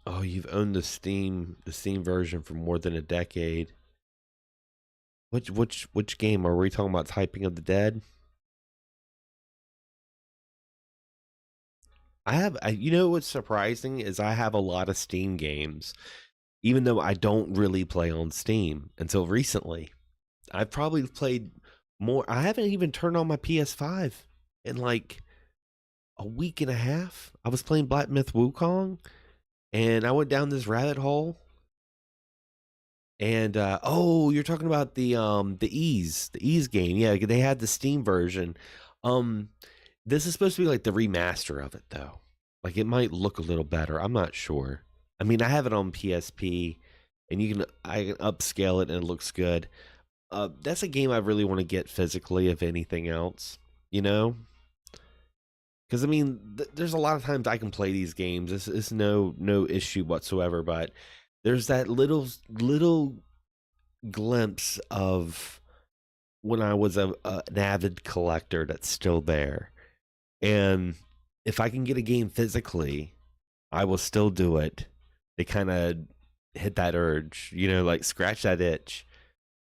Oh, you've owned the Steam version for more than a decade. Which game are we talking about? Typing of the Dead? You know what's surprising is I have a lot of Steam games, even though I don't really play on Steam until recently. I've probably played more. I haven't even turned on my PS5 in like a week and a half. I was playing Black Myth Wukong, and I went down this rabbit hole. And oh, you're talking about the Ease game. Yeah, they had the Steam version. Um, this is supposed to be like the remaster of it though. Like it might look a little better. I'm not sure. I mean, I have it on PSP, and I can upscale it and it looks good. That's a game I really want to get physically, if anything else. You know, because I mean, there's a lot of times I can play these games. It's no issue whatsoever. But there's that little glimpse of when I was an avid collector that's still there. And if I can get a game physically, I will still do it. They kind of hit that urge, like scratch that itch.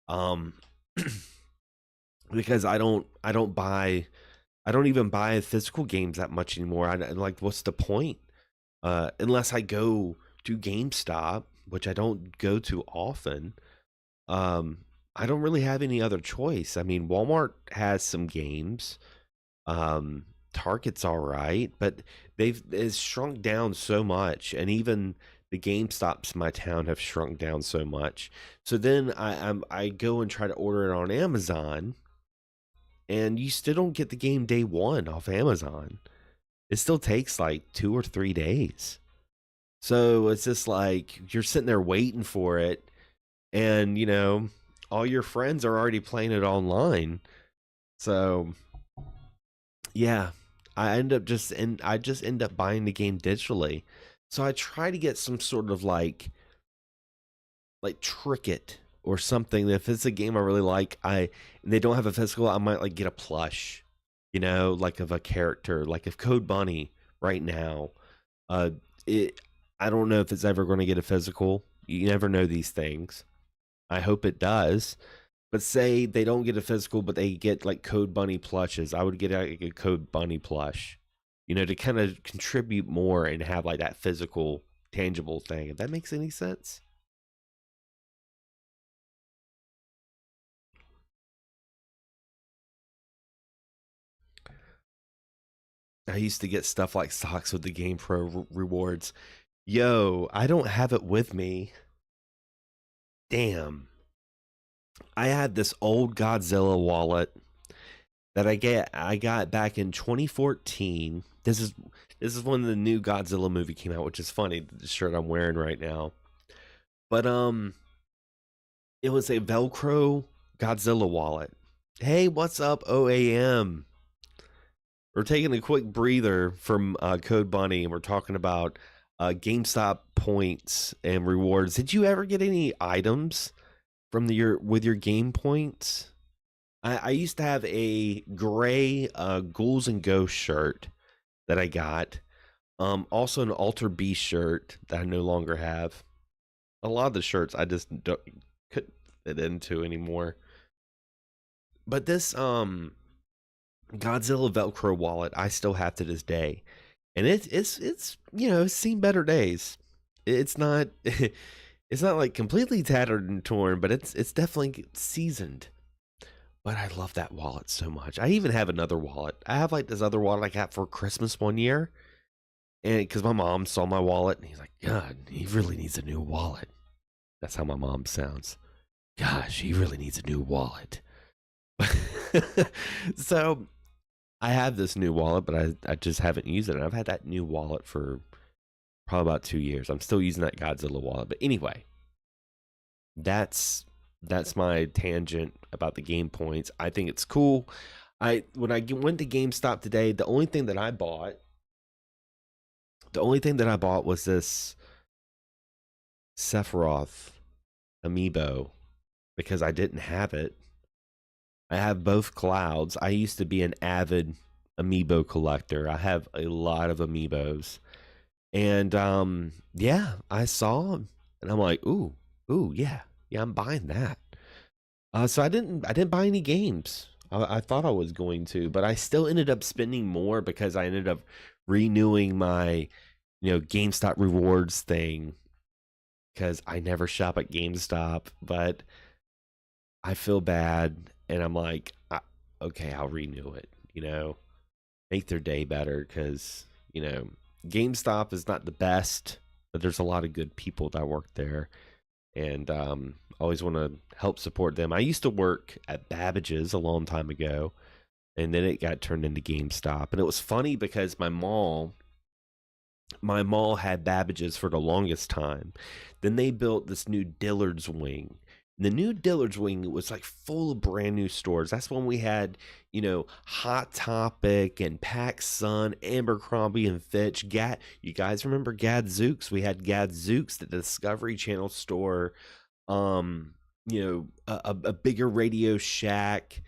Um, because I don't even buy physical games that much anymore. Like, what's the point? Unless I go to GameStop, which I don't go to often. Um, I don't really have any other choice. I mean, Walmart has some games. Target's all right, but it's shrunk down so much, and even the GameStops in my town have shrunk down so much. So then I go and try to order it on Amazon, and you still don't get the game day one off Amazon. It still takes like 2 or 3 days. So it's just like you're sitting there waiting for it, and all your friends are already playing it online. So yeah, I just end up buying the game digitally. So I try to get some sort of like trick it or something. If it's a game I really like, and they don't have a physical, I might like get a plush, like of a character, like if Code Bunny right now. Uh, it I don't know if it's ever going to get a physical. You never know these things. I hope it does. But say they don't get a physical, but they get like Code Bunny plushes. I would get like a Code Bunny plush, to kind of contribute more and have like that physical, tangible thing. If that makes any sense. I used to get stuff like socks with the Game Pro rewards. Yo, I don't have it with me. Damn. I had this old Godzilla wallet that I got back in 2014. This is when the new Godzilla movie came out, which is funny, the shirt I'm wearing right now. But it was a Velcro Godzilla wallet. Hey, what's up, OAM? We're taking a quick breather from Code Bunny, and we're talking about GameStop points and rewards. Did you ever get any items from with your game points? I used to have a gray Ghouls and Ghosts shirt that I got. Also an Alter Beast shirt that I no longer have. A lot of the shirts I just couldn't fit into anymore. But this Godzilla Velcro wallet I still have to this day, and it's it's seen better days. It's not it's not like completely tattered and torn, but it's definitely seasoned. But I love that wallet so much. I even have another wallet. I have like this other wallet I got for Christmas one year, And because my mom saw my wallet, and he's like, God, he really needs a new wallet. That's how my mom sounds. Gosh, he really needs a new wallet. So I have this new wallet, but I just haven't used it. And I've had that new wallet for probably about 2 years. I'm still using that Godzilla wallet. But anyway, that's my tangent about the game points. I think it's cool. When I went to GameStop today, the only thing that I bought was this Sephiroth amiibo because I didn't have it. I have both Clouds. I used to be an avid amiibo collector. I have a lot of amiibos. And yeah, I saw them and I'm like, ooh, yeah, I'm buying that. So I didn't buy any games. I thought I was going to, but I still ended up spending more because I ended up renewing my, GameStop rewards thing because I never shop at GameStop, but I feel bad and I'm like, okay, I'll renew it, make their day better because, GameStop is not the best, but there's a lot of good people that work there. And always want to help support them. I used to work at Babbage's a long time ago, and then it got turned into GameStop. And it was funny because my mall had Babbage's for the longest time. Then they built this new Dillard's wing. The new Dillard's wing was like full of brand new stores. That's when we had, Hot Topic and PacSun, Abercrombie and Fitch. You guys remember Gadzooks? We had Gadzooks, the Discovery Channel store. A bigger Radio Shack.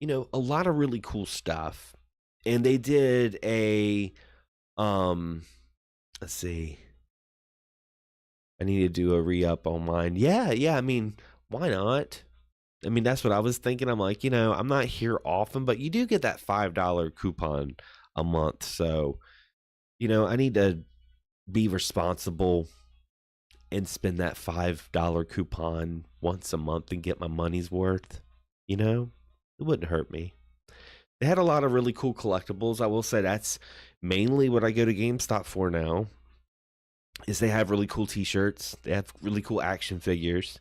A lot of really cool stuff. And they did a, let's see. I need to do a re-up on mine. Yeah. I mean, why not? I mean, that's what I was thinking. I'm like, I'm not here often, but you do get that $5 coupon a month. So, I need to be responsible and spend that $5 coupon once a month and get my money's worth. It wouldn't hurt me. They had a lot of really cool collectibles. I will say that's mainly what I go to GameStop for now, is they have really cool t-shirts. They have really cool action figures.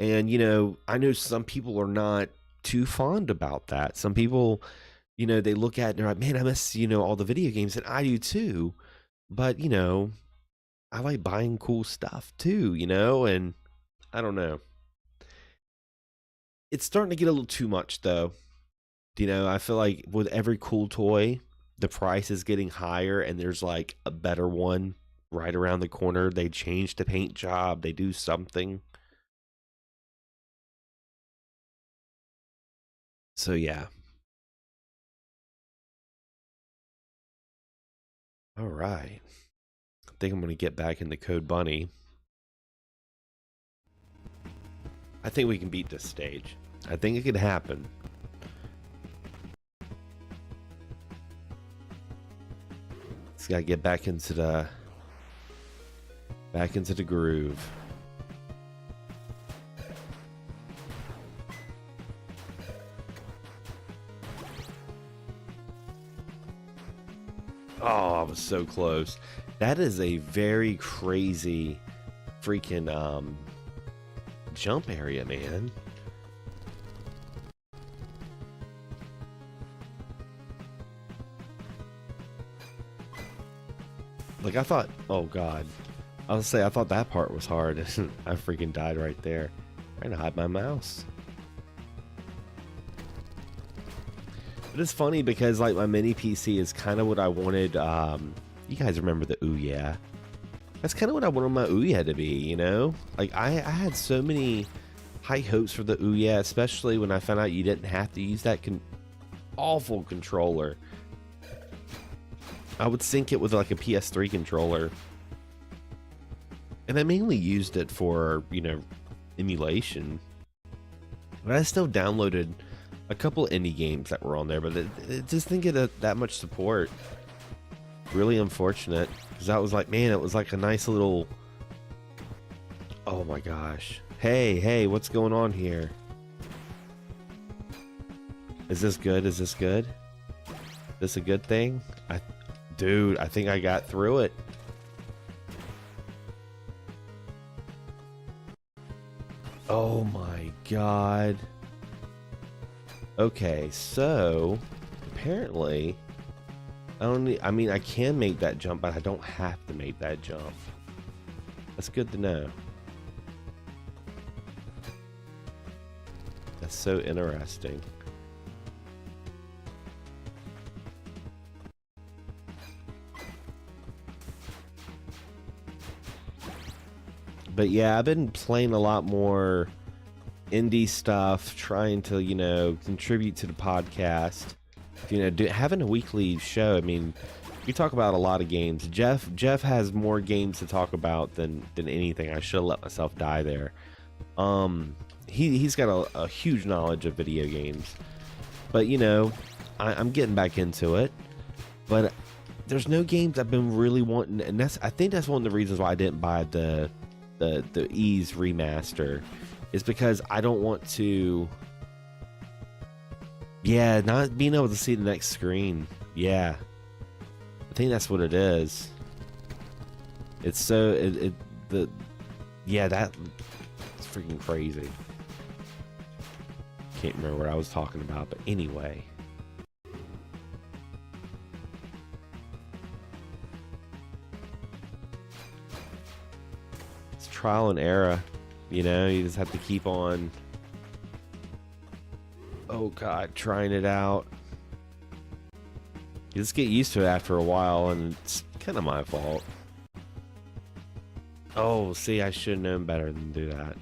And, I know some people are not too fond about that. Some people, they look at it and they're like, man, I miss, all the video games. And I do too. But, I like buying cool stuff too, and I don't know. It's starting to get a little too much though. I feel like with every cool toy, the price is getting higher and there's like a better one right around the corner. They change the paint job. They do something. So yeah. All right. I think I'm going to get back into Code Bunny. I think we can beat this stage. I think it could happen. Just got to get back into the groove. Oh, I was so close. That is a very crazy freaking jump area, man. Like I thought, oh god. I thought that part was hard. I freaking died right there. Trying to hide my mouse. But it's funny because like my mini PC is kind of what I wanted. You guys remember the Ouya? That's kind of what I wanted my Ouya to be, Like I had so many high hopes for the Ouya, especially when I found out you didn't have to use that awful controller. I would sync it with like a PS3 controller. And I mainly used it for, emulation. But I still downloaded a couple indie games that were on there, but it just didn't get that much support. Really unfortunate, because that was like, man, it was like a nice little... Oh my gosh. Hey, what's going on here? Is this good? Is this good? This a good thing? Dude, I think I got through it. Oh my god. Okay, so apparently I mean I can make that jump, but I don't have to make that jump. That's good to know. That's so interesting. But yeah, I've been playing a lot more indie stuff, trying to, you know, contribute to the podcast. You know, having a weekly show. I mean, we talk about a lot of games. Jeff has more games to talk about than anything. I should have let myself die there. He's got a huge knowledge of video games. But you know, I'm getting back into it. But there's no games I've been really wanting, and I think that's one of the reasons why I didn't buy the Ease remaster, is because I don't want to, yeah, not being able to see the next screen. Yeah, I think that's what it is. It's so that's freaking crazy. Can't remember what I was talking about, but anyway. Trial and error, you know, you just have to keep on, oh god, trying it out. You just get used to it after a while, and it's kind of my fault. Oh, see, I should have known better than do that.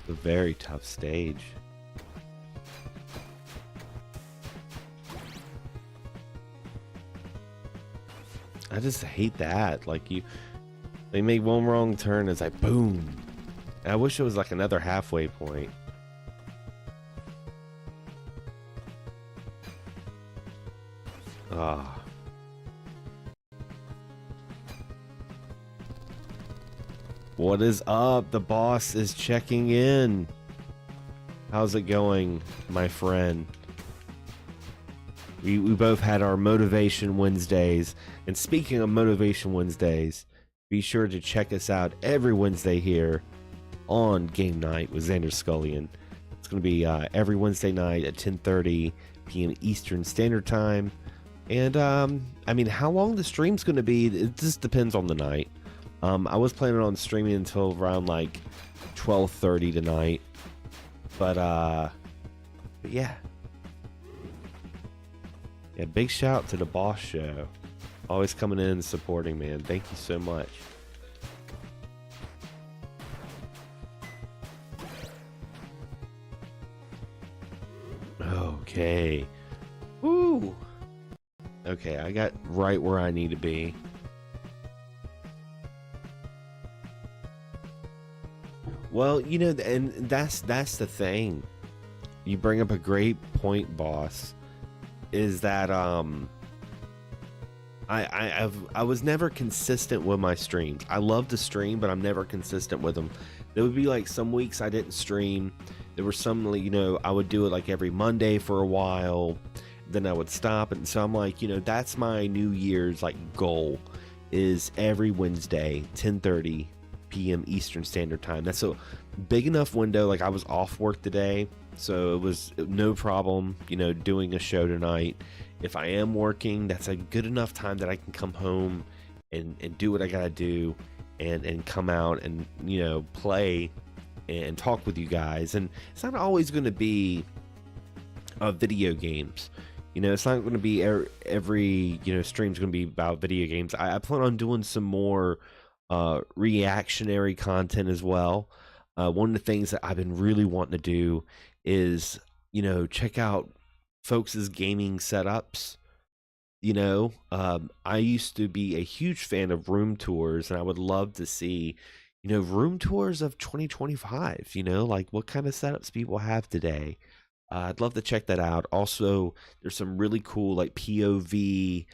A very tough stage. I just hate that. Like, they make one wrong turn, it's like boom. And I wish it was like another halfway point. Ah. What is up? The boss is checking in. How's it going, my friend? We both had our Motivation Wednesdays. And speaking of Motivation Wednesdays, be sure to check us out every Wednesday here on Game Night with Xander Scullion. It's going to be every Wednesday night at 10:30 p.m. Eastern Standard Time. And I mean, how long the stream's going to be, it just depends on the night. I was planning on streaming until around like 12:30 tonight, but yeah. Yeah, big shout to the Boss Show. Always coming in and supporting, man. Thank you so much. Okay. Woo! Okay, I got right where I need to be. Well, you know, and that's the thing. You bring up a great point, boss. Is that I was never consistent with my streams. I love to stream, but I'm never consistent with them. There would be like some weeks I didn't stream. There were some, you know, I would do it like every Monday for a while, then I would stop. And so I'm like, you know, that's my New Year's like goal, is every Wednesday 10:30 p.m. Eastern Standard Time. That's a big enough window. Like, I was off work today, so it was no problem, you know, doing a show tonight. If I am working, that's a good enough time that I can come home and do what I gotta do, and come out and, you know, play and talk with you guys. And it's not always going to be video games. You know, it's not going to be every, you know, stream's going to be about video games. I plan on doing some more reactionary content as well. One of the things that I've been really wanting to do is, you know, check out folks' gaming setups. You know, I used to be a huge fan of room tours, and I would love to see, you know, room tours of 2025, you know, like what kind of setups people have today. I'd love to check that out. Also, there's some really cool like POV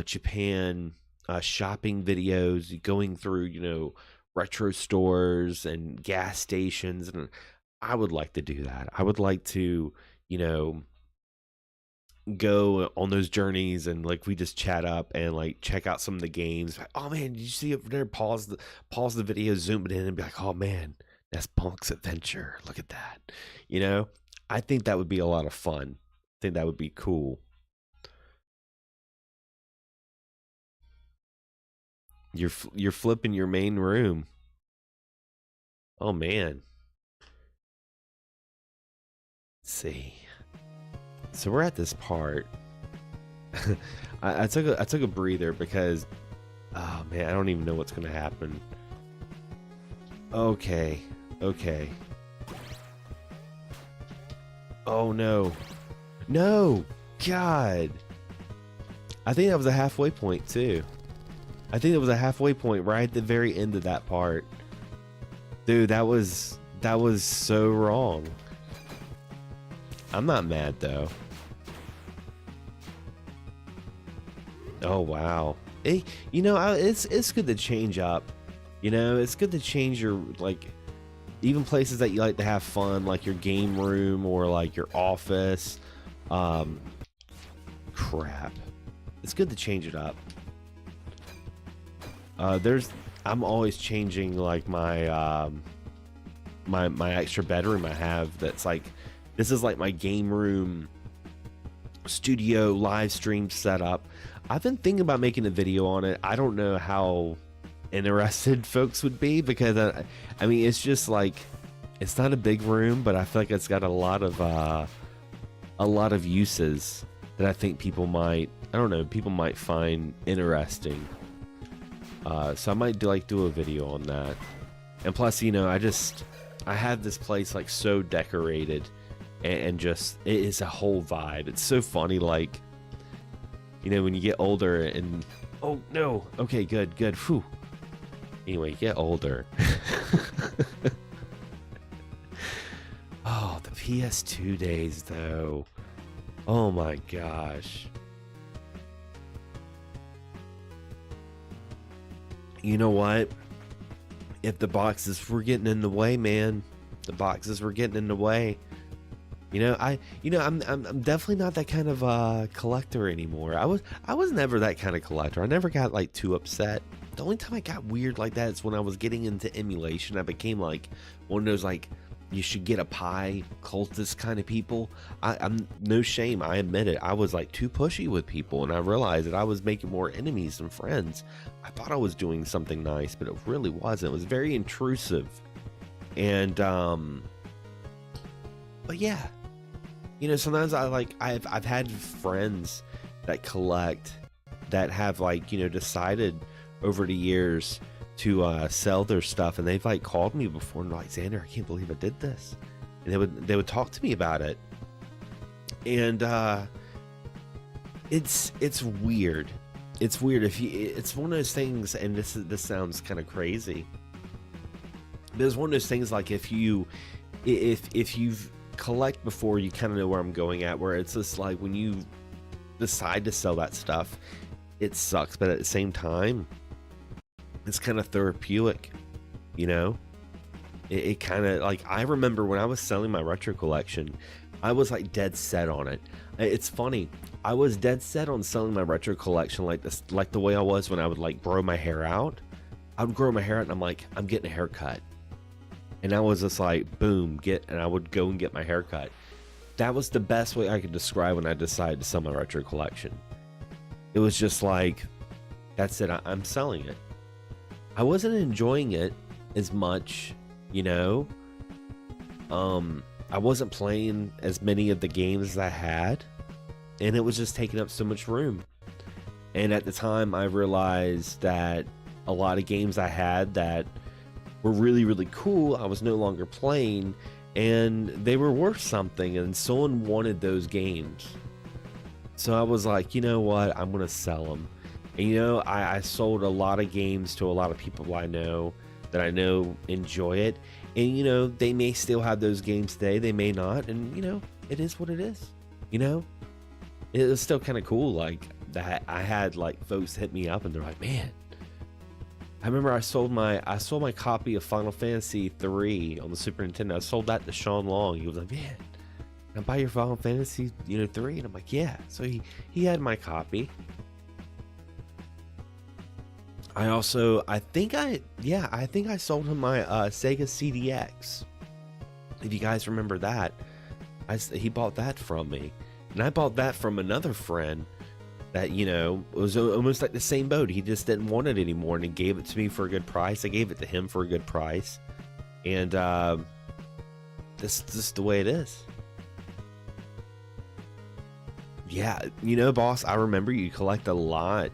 Japan shopping videos, going through, retro stores and gas stations. And I would like to do that. I would like to, you know, go on those journeys and like we just chat up and like check out some of the games. Like, oh man, did you see it there? Pause the video, zoom it in, and be like, oh man, that's Punk's adventure. Look at that. You know, I think that would be a lot of fun. I think that would be cool. You're flipping your main room. Oh man. Let's see. So we're at this part. I took a breather because, oh man, I don't even know what's gonna happen. Okay, okay. Oh no, no, God! I think that was a halfway point too. I think it was a halfway point right at the very end of that part. Dude, that was so wrong. I'm not mad though. Oh wow. Hey, it's good to change up. It's good to change your like even places that you like to have fun, like your game room or like your office. Crap. It's good to change it up. I'm always changing like my my extra bedroom I have. That's like, this is like my game room studio live stream setup. I've been thinking about making a video on it. I don't know how interested folks would be because I mean it's just like, it's not a big room, but I feel like it's got a lot of uses that I think people might find interesting. So I might do a video on that. And plus, I have this place like so decorated and just, it is a whole vibe. It's so funny, like, when you get older and, oh no, okay, good, whew. Anyway, you get older. Oh, the PS2 days though. Oh my gosh. You know what? If the boxes were getting in the way, man, the boxes were getting in the way. I'm definitely not that kind of collector anymore. I was never that kind of collector. I never got like too upset. The only time I got weird like that is when I was getting into emulation. I became like one of those like, you should get a pie cultist kind of people. I'm no shame, I admit it. I was like too pushy with people, and I realized that I was making more enemies than friends. I thought I was doing something nice, but it really wasn't. It was very intrusive. And but yeah, sometimes I've had friends that collect that have like, decided over the years to sell their stuff, and they've like called me before and like, Xander, I can't believe I did this. And they would talk to me about it. And it's weird. It's weird. It's one of those things, and this sounds kind of crazy, but it's one of those things like if you've collect before, you kind of know where I'm going at, where it's just like when you decide to sell that stuff, it sucks, but at the same time it's kind of therapeutic. It kind of like, I remember when I was selling my retro collection, I was like dead set on it. It's funny, I was dead set on selling my retro collection like this, like the way I was when I would like grow my hair out. I would grow my hair out and I'm like, I'm getting a haircut. And I was just like, boom, and I would go and get my hair cut. That was the best way I could describe when I decided to sell my retro collection. It was just like, that's it, I'm selling it. I wasn't enjoying it as much, I wasn't playing as many of the games as I had, and it was just taking up so much room. And at the time, I realized that a lot of games I had that were really, really cool, I was no longer playing, and they were worth something, and someone wanted those games. So I was like, you know what, I'm gonna sell them. And I sold a lot of games to a lot of people I know that I know enjoy it, and they may still have those games today, they may not, and it is what it is. it was still kind of cool. Like that, I had like folks hit me up and they're like, "Man, I remember I sold my copy of Final Fantasy 3 on the Super Nintendo. I sold that to Sean Long. He was like, "Man, can I buy your Final Fantasy, 3?" And I'm like, "Yeah." So he had my copy. I think I sold him my Sega CDX. If you guys remember that, he bought that from me, and I bought that from another friend that was almost like the same boat. He just didn't want it anymore, and he gave it to me for a good price. I gave it to him for a good price, and this is the way it is. Yeah, boss, I remember you collect a lot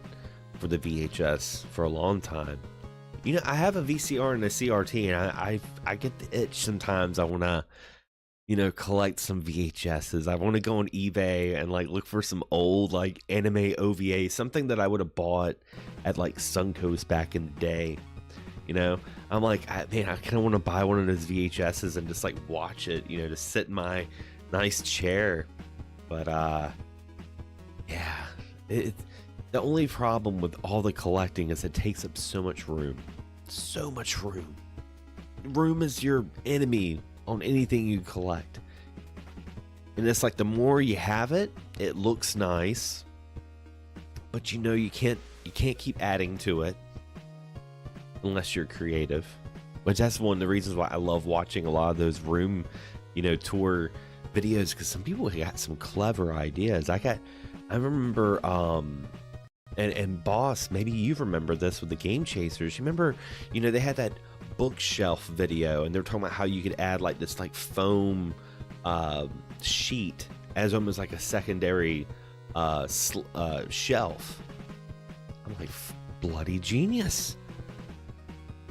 for the VHS for a long time. I have a VCR and a CRT, and I get the itch sometimes. I want to, collect some VHSs. I want to go on eBay and like look for some old like anime OVA, something that I would have bought at like Suncoast back in the day. I'm like, man, I kind of want to buy one of those VHSs and just like watch it, to sit in my nice chair. But yeah, the only problem with all the collecting is it takes up so much room. So much room. Room is your enemy on anything you collect. And it's like the more you have it, it looks nice. But you can't keep adding to it unless you're creative. Which that's one of the reasons why I love watching a lot of those room, tour videos, because some people got some clever ideas. I remember and boss, maybe you remember this with the Game Chasers. You remember, they had that bookshelf video, and they're talking about how you could add like this like foam sheet as almost like a secondary shelf. I'm like, bloody genius.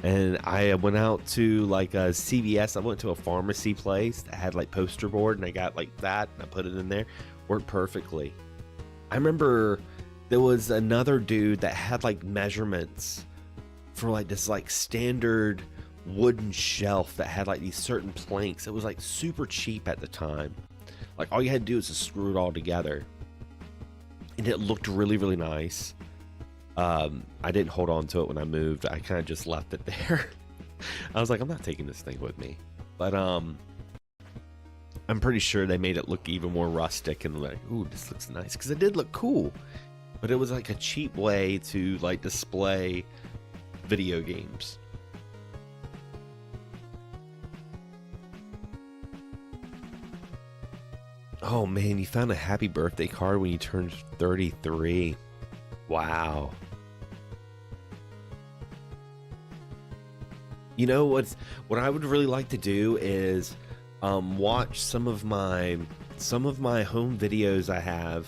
And I went out to like a CVS. I went to a pharmacy place that had like poster board, and I got like that, and I put it in there. Worked perfectly. I remember there was another dude that had like measurements for like this like standard wooden shelf that had like these certain planks. It was like super cheap at the time. Like all you had to do was just screw it all together, and it looked really, really nice. I didn't hold on to it when I moved. I kind of just left it there. I was like, I'm not taking this thing with me. But I'm pretty sure they made it look even more rustic and like, ooh, this looks nice, because it did look cool. But it was like a cheap way to like display video games. Oh man, you found a happy birthday card when you turned 33. Wow. What I would really like to do is watch some of my home videos I have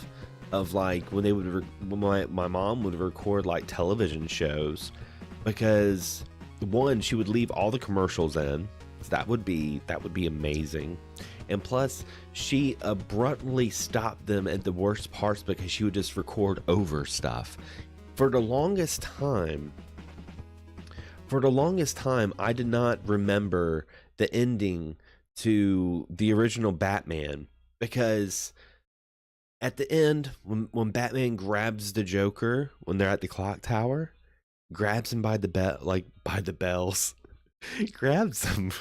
of like when they would when my mom would record like television shows, because one, she would leave all the commercials in. So that would be amazing. And plus, she abruptly stopped them at the worst parts because she would just record over stuff. For the longest time, I did not remember the ending to the original Batman, because at the end, when Batman grabs the Joker when they're at the clock tower, grabs him by the bells, grabs him,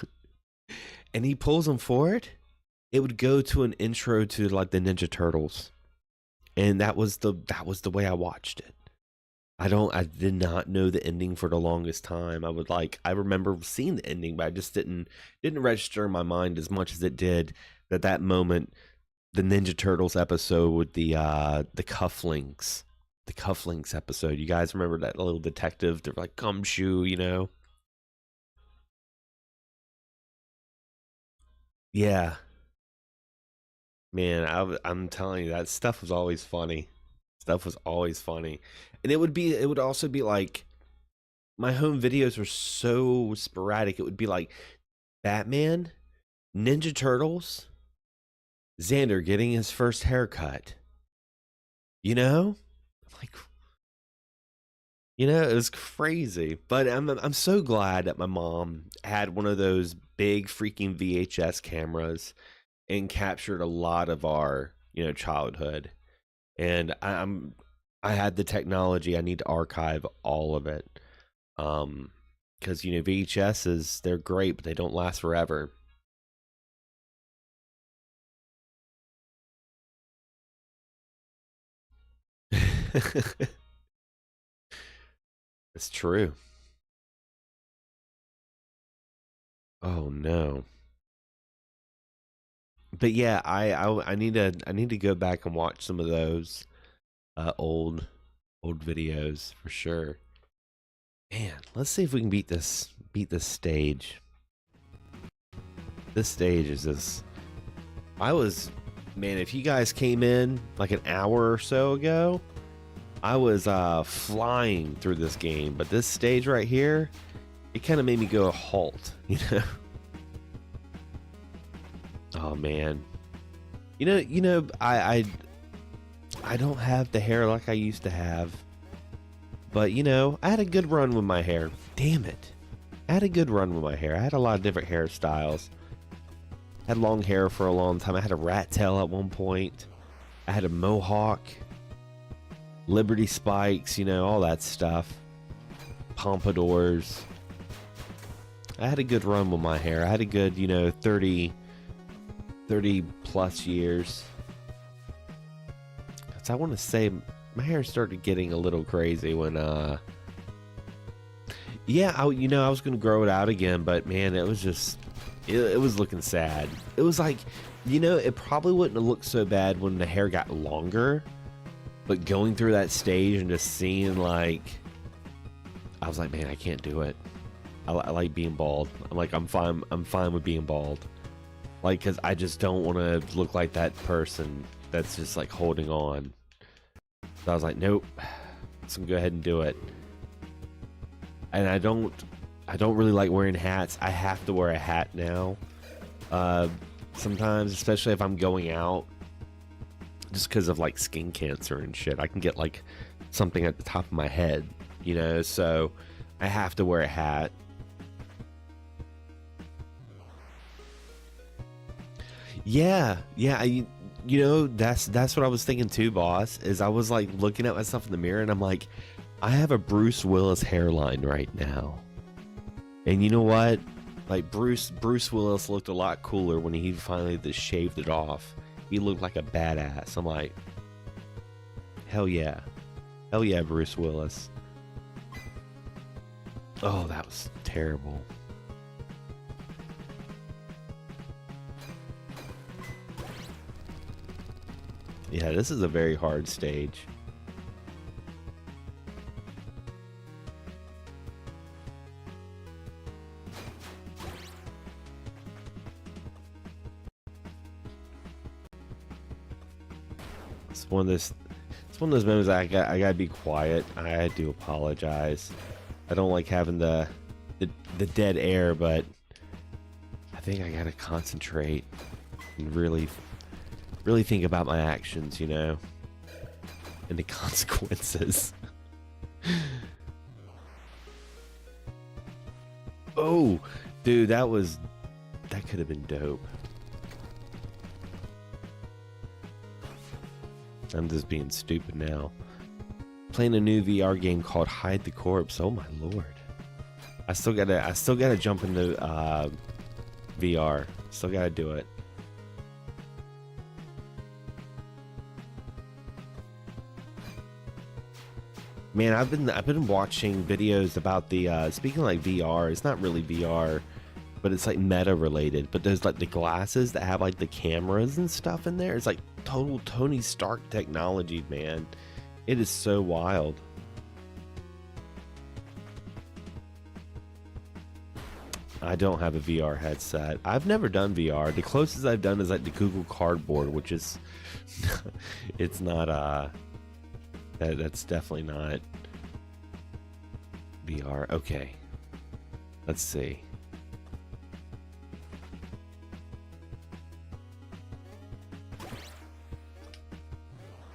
and he pulls him forward, it would go to an intro to like the Ninja Turtles, and that was the way I watched it. I did not know the ending for the longest time. I remember seeing the ending, but I just didn't register in my mind as much as it did that moment, the Ninja Turtles episode with the cufflinks. The cufflinks episode. You guys remember that little detective? They're like, "Come shoo," Yeah. Man, I'm telling you, that stuff was always funny. Stuff was always funny. And it would also be like, my home videos were so sporadic. It would be like Batman, Ninja Turtles, Xander getting his first haircut. Like, it was crazy. But I'm so glad that my mom had one of those big freaking VHS cameras and captured a lot of our, childhood. and I had the technology. I need to archive all of it. Because you know, VHSs, they're great, but they don't last forever. It's true. Oh no. But yeah, I need to go back and watch some of those old videos for sure. Man, let's see if we can beat this stage. This stage is this. I was, man, if you guys came in like an hour or so ago, I was flying through this game, but this stage right here, it kind of made me go a halt, you know. Oh man, you know, I don't have the hair like I used to have, but you know, I had a good run with my hair. Damn it, I had a good run with my hair. I had a lot of different hairstyles. I had long hair for a long time. I had a rat tail at one point. I had a mohawk, Liberty spikes, you know, all that stuff. Pompadours. I had a good run with my hair. I had a good, you know, 30 plus years. Cause I want to say my hair started getting a little crazy when yeah, I was gonna grow it out again, but man, it was just it was looking sad. It was like, you know, it probably wouldn't have looked so bad when the hair got longer, but going through that stage and just seeing, like, I was like, man, I can't do it. I like being bald. I'm fine with being bald. Like, because I just don't want to look like that person that's just like holding on. So I was like, nope, let's go ahead and do it. And I don't really like wearing hats. I have to wear a hat now. Sometimes, especially if I'm going out, just because of like skin cancer and shit, I can get like something at the top of my head, you know, so I have to wear a hat. Yeah, you know, that's what I was thinking too, boss, is I was like looking at myself in the mirror and I'm like, I have a Bruce Willis hairline right now. And you know what? Like Bruce Willis looked a lot cooler when he finally just shaved it off. He looked like a badass. I'm like, hell yeah. Hell yeah, Bruce Willis. Oh, that was terrible. Yeah, this is a very hard stage. It's one of those moments I gotta be quiet. I do apologize. I don't like having the dead air, but I think I gotta concentrate and really think about my actions, you know, and the consequences. Oh, dude, that could have been dope. I'm just being stupid now. Playing a new VR game called Hide the Corpse. Oh my lord. I still gotta jump into VR. Still gotta do it. Man, I've been watching videos about the speaking of like VR, it's not really VR, but it's like meta related. But there's like the glasses that have like the cameras and stuff in there. It's like total Tony Stark technology, man. It is so wild. I don't have a VR headset. I've never done VR. The closest I've done is like the Google Cardboard, which is it's not that's definitely not VR. Okay. Let's see.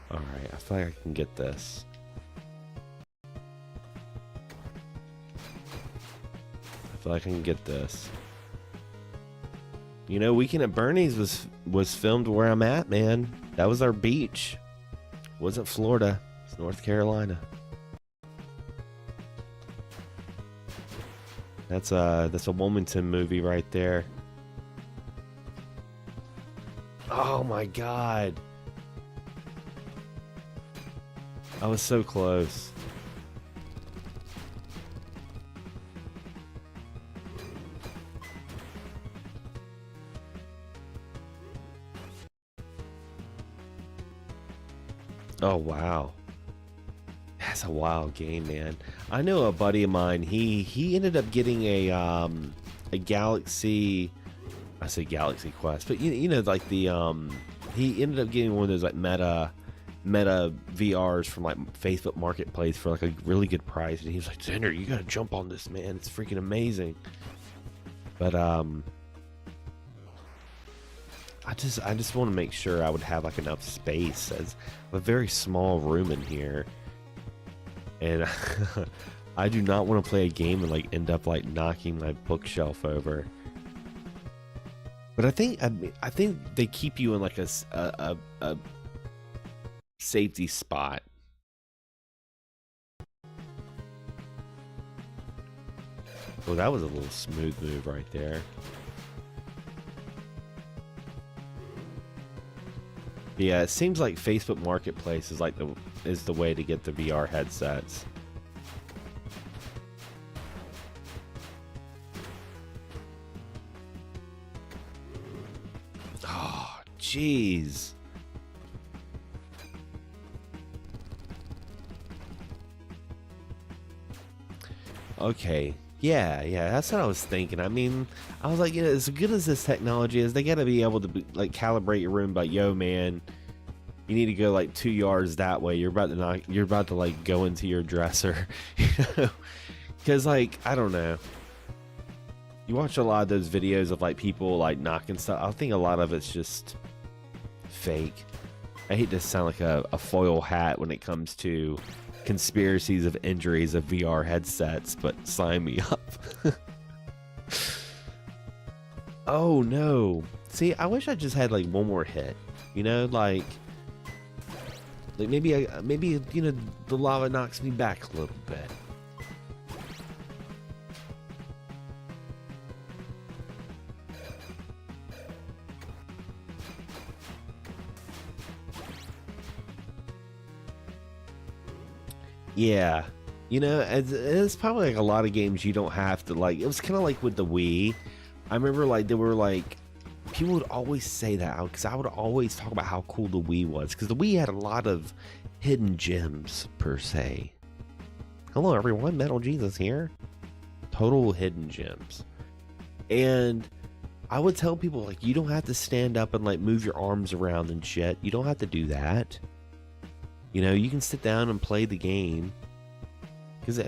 Alright, I feel like I can get this. I feel like I can get this. You know, Weekend at Bernie's was filmed where I'm at, man. That was our beach. Wasn't Florida. It's North Carolina. That's a Wilmington movie right there. Oh my God. I was so close. Oh wow. That's a wild game, man. I know a buddy of mine, he ended up getting a Galaxy, I say Galaxy Quest, but you know like the he ended up getting one of those like meta VRs from like Facebook Marketplace for like a really good price, and he was like, Xander, you gotta jump on this, man, it's freaking amazing. But I just want to make sure I would have like enough space, as a very small room in here, and I do not want to play a game and like end up like knocking my bookshelf over. But I think they keep you in like a safety spot. Well, that was a little smooth move right there. Yeah, it seems like Facebook Marketplace is like the way to get the VR headsets. Oh, jeez. Okay. Yeah, that's what I was thinking. I mean, I was like, you know, as good as this technology is, they got to be able to like calibrate your room. But yo, man, you need to go like 2 yards that way. You're about to like go into your dresser, you know? Because like, I don't know. You watch a lot of those videos of like people like knocking stuff. I think a lot of it's just fake. I hate to sound like a foil hat when it comes to conspiracies of injuries of VR headsets, but sign me up. Oh no. See, I wish I just had like one more hit. You know, like maybe you know, the lava knocks me back a little bit. Yeah, you know, it's probably like a lot of games you don't have to like. It was kind of like with the Wii. I remember like they were like, people would always say that, because I would always talk about how cool the Wii was, because the Wii had a lot of hidden gems per se. Hello everyone, Metal Jesus here. Total hidden gems. And I would tell people like, you don't have to stand up and like move your arms around and shit. You don't have to do that. You know, you can sit down and play the game. Because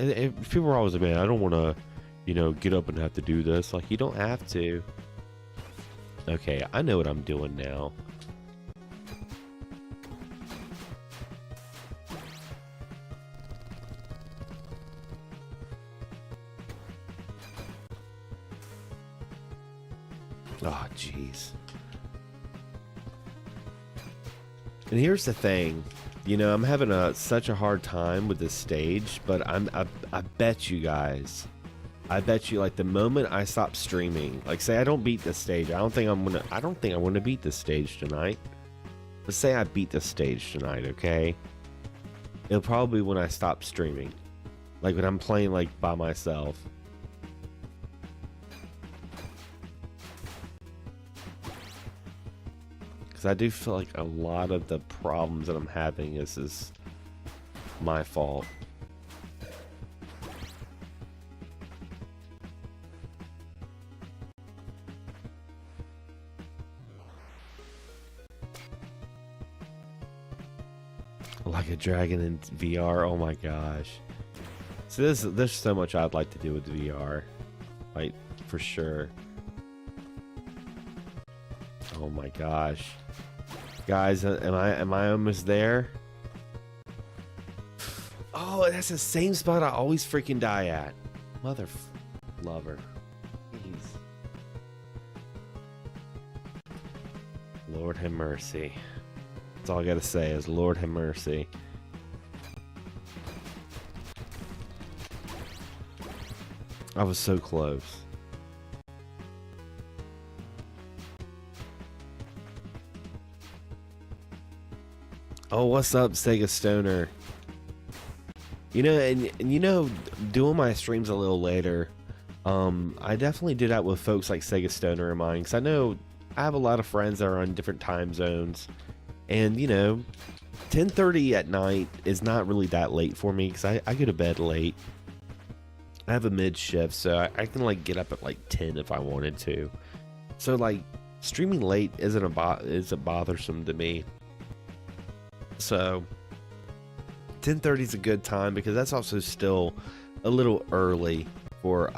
people are always like, man, I don't want to, you know, get up and have to do this. Like, you don't have to. Okay, I know what I'm doing now. Oh, jeez. And here's the thing. You know, I'm having such a hard time with this stage, but I bet you guys, I bet you like the moment I stop streaming, like say I don't beat this stage, I don't think I'm gonna beat this stage tonight. Let's say I beat this stage tonight, okay? It'll probably be when I stop streaming, like when I'm playing like by myself. I do feel like a lot of the problems that I'm having is my fault. Like a dragon in VR, oh my gosh. So there's so much I'd like to do with VR, like for sure. Oh my gosh. Guys, am I almost there? Oh, that's the same spot I always freaking die at. Mother lover. Jeez. Lord have mercy. That's all I gotta say is Lord have mercy. I was so close. Oh, what's up, Sega Stoner? You know, and you know, doing my streams a little later, I definitely do that with folks like Sega Stoner of mine, because I know I have a lot of friends that are on different time zones, and you know, 10:30 at night is not really that late for me, because I go to bed late. I have a mid shift, so I can like get up at like 10 if I wanted to. So like streaming late isn't bothersome to me. So 10:30 is a good time, because that's also still a little early for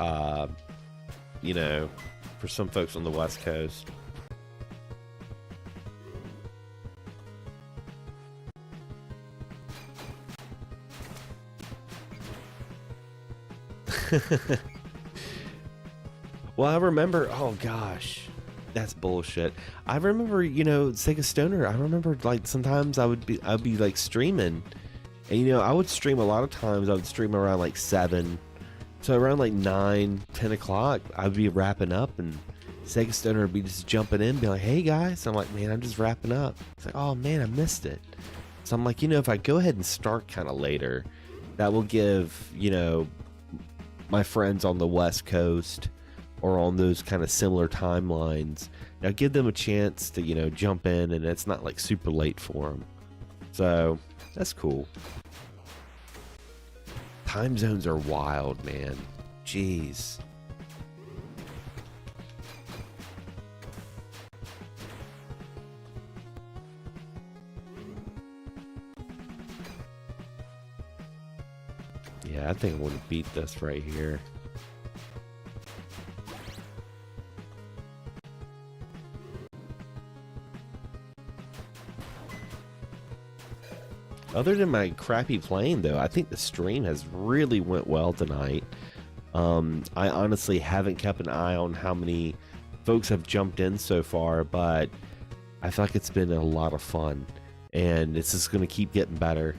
you know, for some folks on the West Coast. Well, I remember, oh gosh, that's bullshit. I remember, you know, Sega Stoner, I remember like sometimes I'd be like streaming, and you know, I would stream a lot of times. I would stream around like 7, so around like 9, 10 o'clock, I'd be wrapping up, and Sega Stoner would be just jumping in, be like, hey guys. I'm like, man, I'm just wrapping up. It's like, oh man, I missed it. So I'm like, you know, if I go ahead and start kind of later, that will give, you know, my friends on the West Coast or on those kind of similar timelines, now give them a chance to, you know, jump in, and it's not like super late for them. So that's cool. Time zones are wild, man. Jeez. Yeah, I think I want to beat this right here. Other than my crappy playing, though, I think the stream has really went well tonight. I honestly haven't kept an eye on how many folks have jumped in so far, but I feel like it's been a lot of fun, and it's just going to keep getting better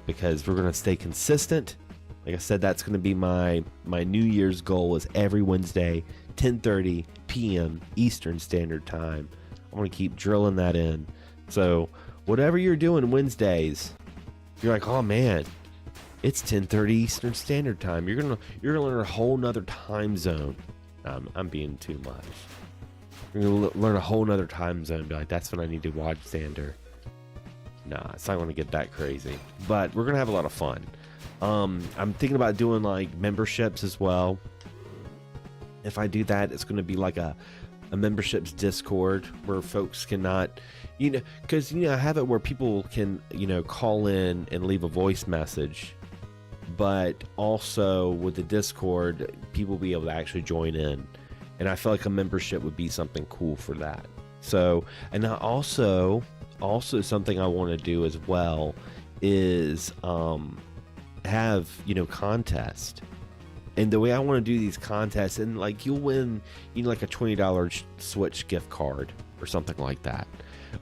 because we're going to stay consistent. Like I said, that's going to be my New Year's goal, is every Wednesday, 10:30 p.m. Eastern Standard Time. I'm going to keep drilling that in. So whatever you're doing Wednesdays, you're like, oh man, it's 10:30 Eastern Standard Time. You're gonna learn a whole nother time zone. I'm being too much. You're gonna learn a whole nother time zone. Be like, that's when I need to watch Xander. Nah, it's not gonna get that crazy. But we're gonna have a lot of fun. I'm thinking about doing like memberships as well. If I do that, it's gonna be like a memberships Discord where folks cannot, you know, because, you know, I have it where people can, you know, call in and leave a voice message, but also with the Discord, people will be able to actually join in, and I feel like a membership would be something cool for that. So, and now also something I want to do as well is have, you know, contest. And the way I want to do these contests, and like you'll win, you know, like a $20 Switch gift card or something like that.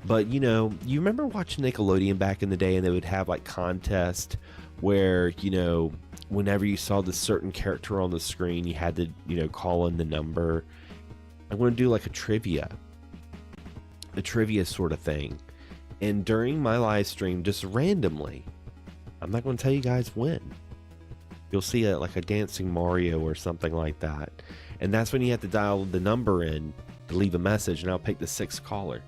But, you know, you remember watching Nickelodeon back in the day, and they would have like contests where, you know, whenever you saw this certain character on the screen, you had to, you know, call in the number. I'm going to do like a trivia sort of thing. And during my live stream, just randomly, I'm not going to tell you guys when, you'll see like a dancing Mario or something like that. And that's when you have to dial the number in to leave a message, and I'll pick the 6th caller.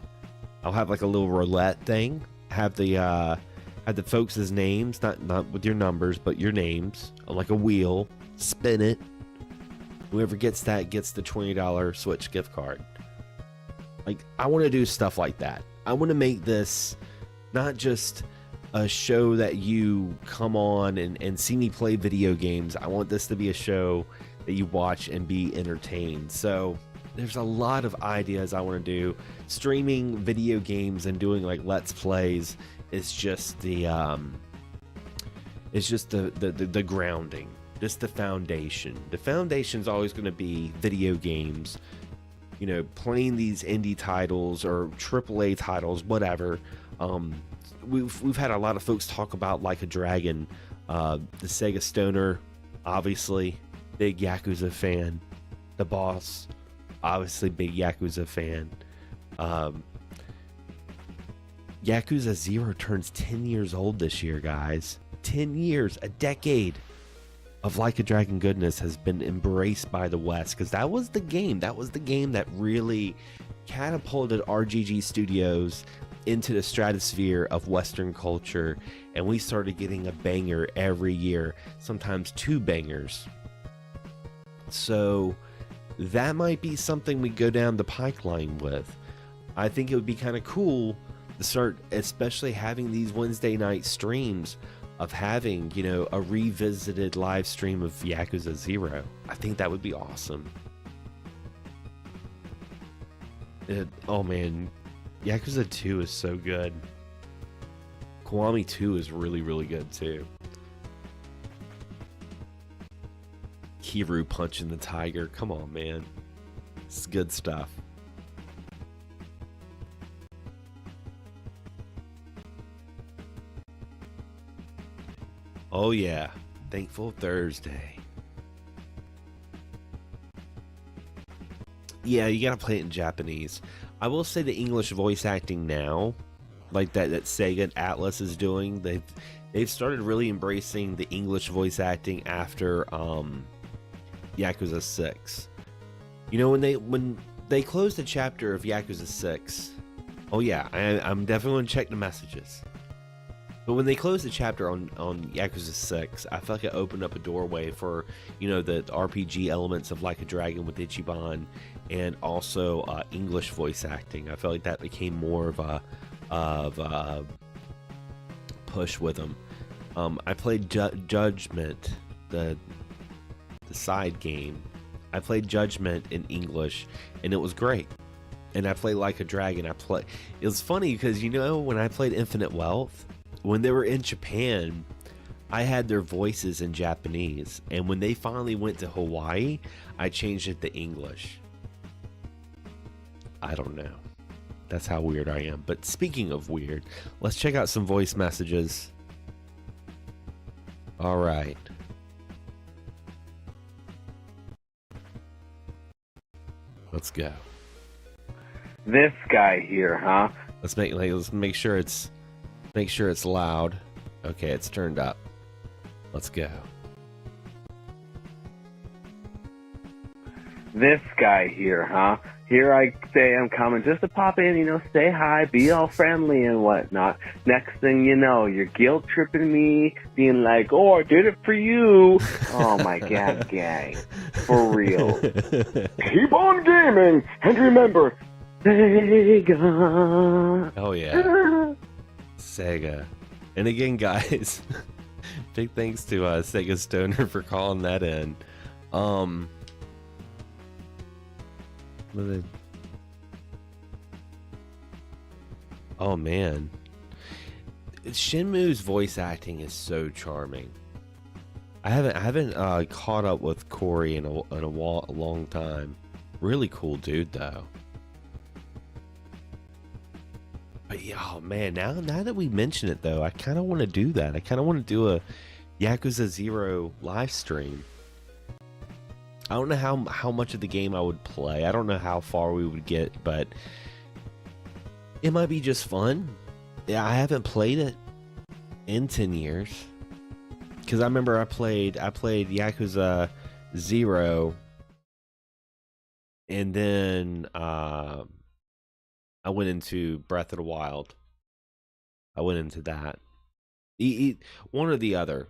I'll have like a little roulette thing, have the folks' names, not with your numbers, but your names, on like a wheel, spin it. Whoever gets that gets the $20 Switch gift card. Like, I want to do stuff like that. I want to make this not just a show that you come on and see me play video games. I want this to be a show that you watch and be entertained. So there's a lot of ideas I want to do. Streaming video games and doing like Let's Plays is just the grounding, just the foundation. The foundation is always going to be video games, you know, playing these indie titles or AAA titles, whatever. We've had a lot of folks talk about Like a Dragon. The Sega Stoner, obviously, big Yakuza fan. The Boss, obviously, big Yakuza fan. Yakuza 0 turns 10 years old this year, guys. 10 years, a decade of Like a Dragon goodness has been embraced by the West, because that was the game. That was the game that really catapulted RGG Studios into the stratosphere of Western culture, and we started getting a banger every year, sometimes 2 bangers. So that might be something we go down the pipeline with. I think it would be kind of cool to start, especially having these Wednesday night streams, of having, you know, a revisited live stream of Yakuza 0. I think that would be awesome. Oh man, Yakuza 2 is so good. Kiwami 2 is really, really good too. Kiru punching the tiger. Come on, man. It's good stuff. Oh yeah, Thankful Thursday. Yeah, you gotta play it in Japanese. I will say the English voice acting now, like that Sega Atlas is doing, they've started really embracing the English voice acting after Yakuza 6. You know, when they closed the chapter of Yakuza 6, oh yeah, I'm definitely gonna check the messages. But when they closed the chapter on Yakuza 6, I felt like it opened up a doorway for, you know, the RPG elements of Like a Dragon with Ichiban, and also English voice acting. I felt like that became more of a push with them. I played Judgment, the side game. I played Judgment in English, and it was great. And I played Like a Dragon. It was funny because, you know, when I played Infinite Wealth, when they were in Japan, I had their voices in Japanese, and when they finally went to Hawaii, I changed it to English. I don't know. That's how weird I am. But speaking of weird, let's check out some voice messages. All right. Let's go. This guy here, huh? Let's make sure it's loud. Okay, it's turned up. Let's go. This guy here, huh? Here I say I'm coming just to pop in, you know, say hi, be all friendly and whatnot. Next thing you know, you're guilt tripping me, being like, oh, I did it for you. Oh my god, gang. For real. Keep on gaming, and remember, Sega. Oh yeah. Sega. And again, guys, big thanks to Sega Stoner for calling that in. Oh man, Shenmue's voice acting is so charming. I haven't caught up with Corey in a long time. Really cool dude though. But yeah, oh man, now that we mention it though, I kind of want to do that. I kind of want to do a Yakuza 0 live stream. I don't know how much of the game I would play. I don't know how far we would get, but it might be just fun. Yeah, I haven't played it in 10 years. Because I remember I played Yakuza 0, and then I went into Breath of the Wild. I went into that. One or the other.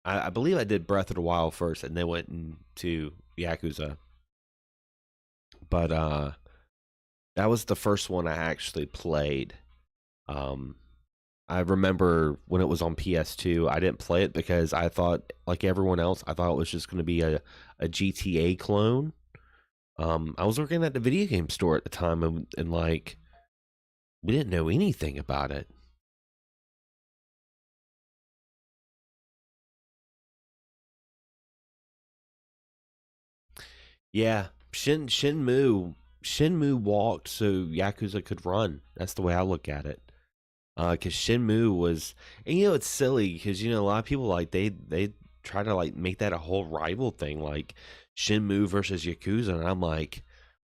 I believe I did Breath of the Wild first, and then went into Yakuza. But that was the first one I actually played. I remember when it was on PS2, I didn't play it because I thought, like everyone else, I thought it was just going to be a GTA clone. I was working at the video game store at the time, and like, we didn't know anything about it. Yeah, Shenmue walked so Yakuza could run. That's the way I look at it. Because Shenmue was, and it's silly because a lot of people like they try to like make that a whole rival thing, like Shenmue versus Yakuza, and I'm like,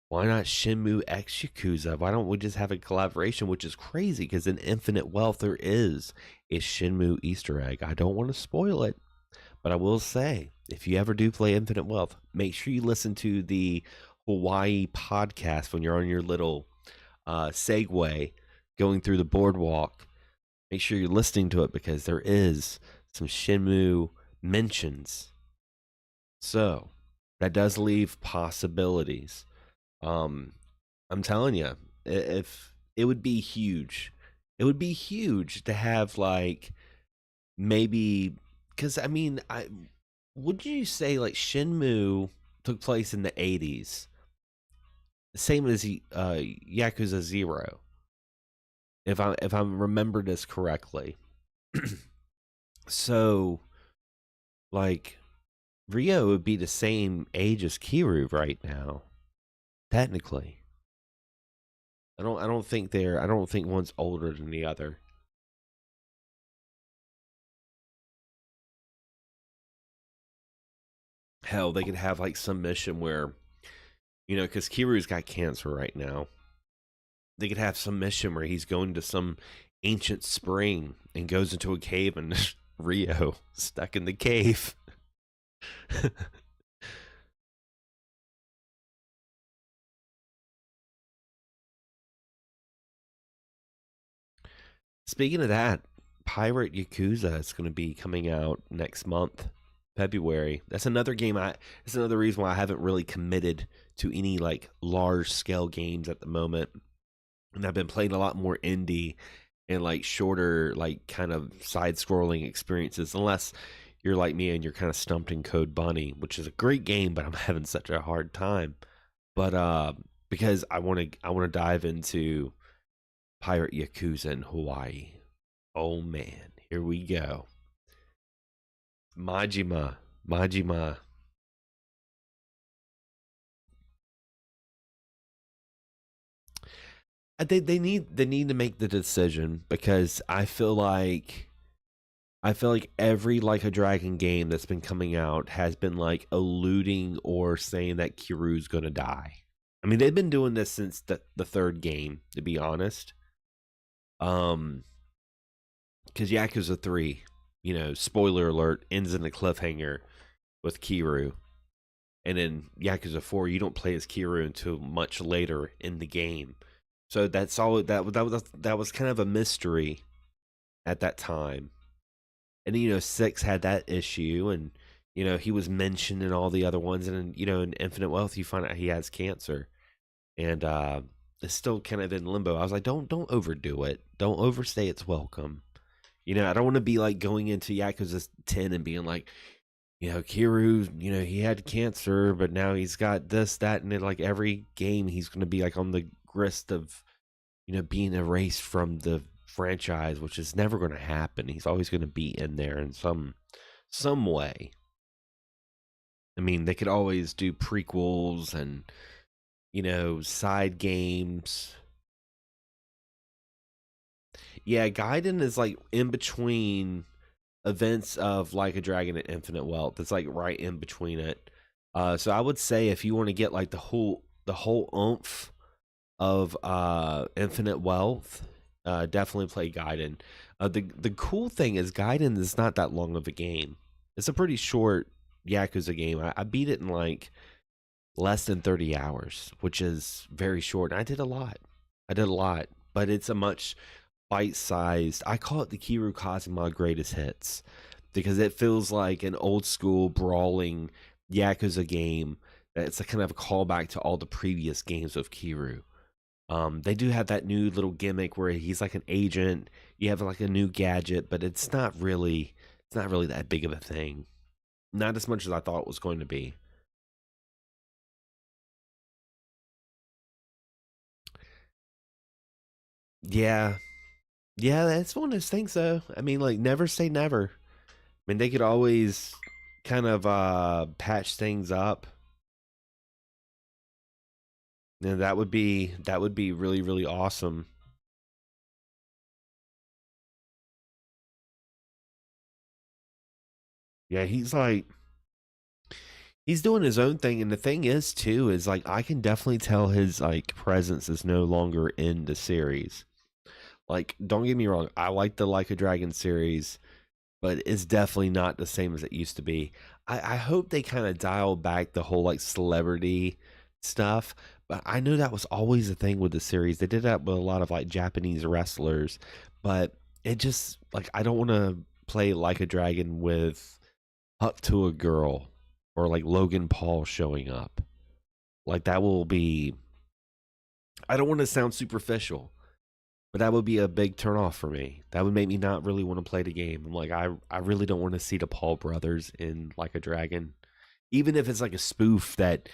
why not Shenmue X Yakuza? Why don't we just have a collaboration? Which is crazy because in Infinite Wealth there is a Shenmue Easter egg. I don't want to spoil it, but I will say, if you ever do play Infinite Wealth, make sure you listen to the Hawaii podcast when you're on your little Segway going through the boardwalk. Make sure you're listening to it because there is some Shenmue mentions. So that does leave possibilities. I'm telling you, if it would be huge, it would be huge to have like maybe because would you say like Shenmue took place in the 80s, same as Yakuza 0, if I remember this correctly. So like Rio would be the same age as Kiryu right now, technically. I don't think one's older than the other. Hell, they could have like some mission where, because Kiryu's got cancer right now. They could have some mission where he's going to some ancient spring and goes into a cave and Rio stuck in the cave. Speaking of that, Pirate Yakuza is going to be coming out next month, February. That's another game. That's another reason why I haven't really committed to any like large scale games at the moment. And I've been playing a lot more indie and like shorter, like kind of side scrolling experiences, unless you're like me and you're kind of stumped in Code Bunny, which is a great game, but I'm having such a hard time. But because I want to dive into Pirate Yakuza in Hawaii. Oh man, here we go. Majima. They need to make the decision because I feel like every Like a Dragon game that's been coming out has been like alluding or saying that Kiryu's gonna die. I mean, they've been doing this since the third game, to be honest. Um, because Yakuza 3, spoiler alert, ends in a cliffhanger with Kiryu. And in Yakuza 4, you don't play as Kiryu until much later in the game. So that's all that was kind of a mystery at that time. And 6 had that issue, and he was mentioned in all the other ones, and in Infinite Wealth you find out he has cancer. And it's still kind of in limbo. I was like, don't overdo it. Don't overstay its welcome. I don't want to be like going into Yakuza 10 and being like, Kiryu, he had cancer, but now he's got this, that, and then like every game he's going to be like on the grist of, being erased from the franchise, which is never going to happen. He's always going to be in there in some way. I mean, they could always do prequels and, side games. Yeah, Gaiden is like in between events of Like a Dragon and Infinite Wealth. It's like right in between it. So I would say if you want to get like the whole oomph of Infinite Wealth, definitely play Gaiden. The cool thing is Gaiden is not that long of a game. It's a pretty short Yakuza game. I beat it in like less than 30 hours, which is very short. And I did a lot, but it's a much bite-sized. I call it the Kiryu Kazuma greatest hits because it feels like an old school brawling Yakuza game. It's a kind of a callback to all the previous games of Kiryu. They do have that new little gimmick where he's like an agent. You have like a new gadget, but it's not really that big of a thing. Not as much as I thought it was going to be. Yeah, yeah, that's one of those things though. I mean, like never say never. I mean, they could always kind of patch things up. That would be really really awesome. Yeah, he's like he's doing his own thing, and the thing is too is like I can definitely tell his like presence is no longer in the series. Like, don't get me wrong, I like the Like a Dragon series, but it's definitely not the same as it used to be. I hope they kind of dial back the whole like celebrity stuff, but I know that was always a thing with the series. They did that with a lot of like Japanese wrestlers, but it just like I don't want to play Like a Dragon with Up to a Girl or like Logan Paul showing up. Like that will be. I don't want to sound superficial, but that would be a big turnoff for me. That would make me not really want to play the game. I'm like, I really don't want to see the Paul brothers in Like a Dragon. Even if it's like a spoof that,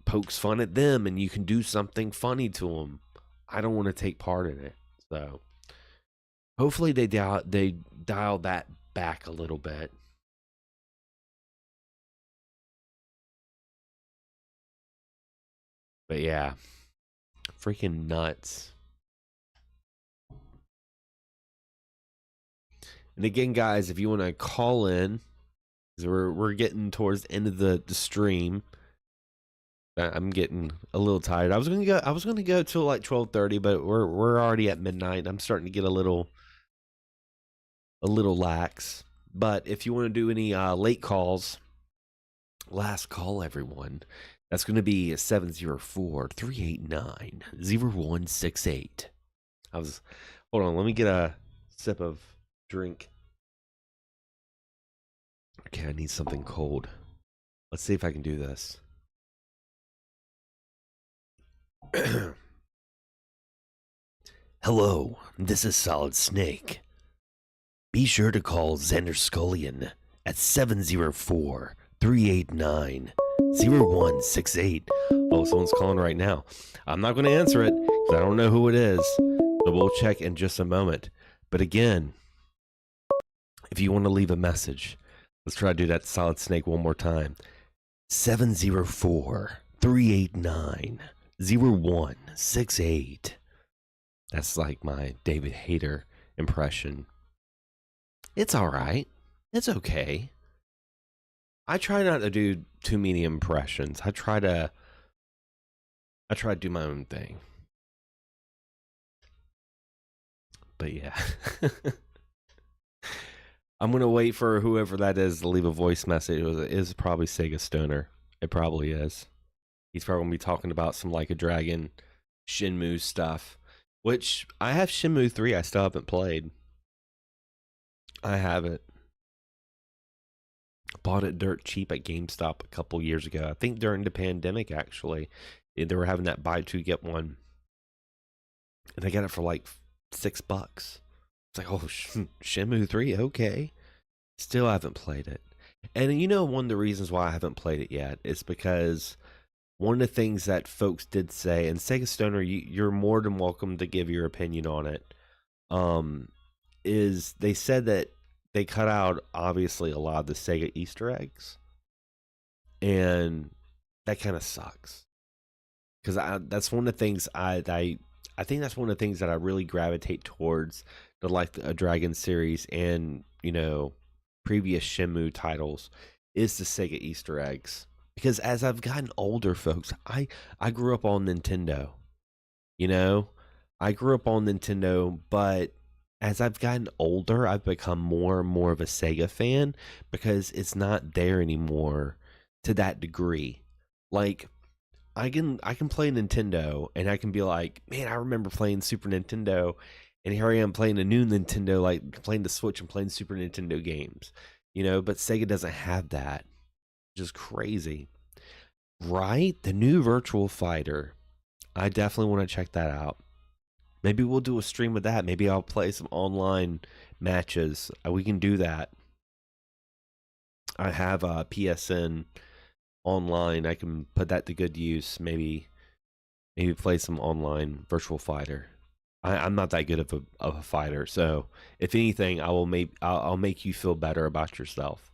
pokes fun at them and you can do something funny to them. I don't want to take part in it. So hopefully they dial that back a little bit. But yeah, freaking nuts. And again, guys, if you want to call in, 'cause we're getting towards the end of the stream. I'm getting a little tired. I was gonna go till like 12:30, but we're already at midnight. I'm starting to get a little lax. But if you want to do any late calls, last call everyone. That's going to be 704-389-0168. Hold on, let me get a sip of drink. Okay, I need something cold. Let's see if I can do this. Hello, this is Solid Snake. Be sure to call Xander Scullion at 704-389-0168. Oh, someone's calling right now. I'm not going to answer it because I don't know who it is. So we'll check in just a moment. But again, if you want to leave a message, let's try to do that Solid Snake one more time. 704-389-0168. That's like my David Hayter impression. It's all right. It's okay. I try not to do too many impressions. I try to do my own thing. But yeah. I'm going to wait for whoever that is to leave a voice message. It is probably Sega Stoner. It probably is. He's probably going to be talking about some Like a Dragon Shenmue stuff, which I have Shenmue 3 I still haven't played. I have it. Bought it dirt cheap at GameStop a couple years ago. I think during the pandemic, actually. They were having that buy two, get one. And I got it for like $6. It's like, oh, Shenmue 3, okay. Still haven't played it. And one of the reasons why I haven't played it yet is because one of the things that folks did say, and Sega Stoner, you're more than welcome to give your opinion on it, is they said that they cut out, obviously, a lot of the Sega Easter eggs. And that kind of sucks. Because that's one of the things I think that's one of the things that I really gravitate towards the Like a Dragon series and, previous Shenmue titles is the Sega Easter eggs. Because as I've gotten older, folks, I grew up on Nintendo. I grew up on Nintendo, but as I've gotten older, I've become more and more of a Sega fan because it's not there anymore to that degree. Like I can play Nintendo and I can be like, man, I remember playing Super Nintendo, and here I am playing a new Nintendo, like playing the Switch and playing Super Nintendo games. But Sega doesn't have that. Which is crazy. Right? The new Virtual Fighter. I definitely want to check that out. Maybe we'll do a stream with that. Maybe I'll play some online matches. We can do that. I have a PSN online. I can put that to good use. Maybe play some online Virtual Fighter. I'm not that good of a fighter, so if anything, I'll make you feel better about yourself.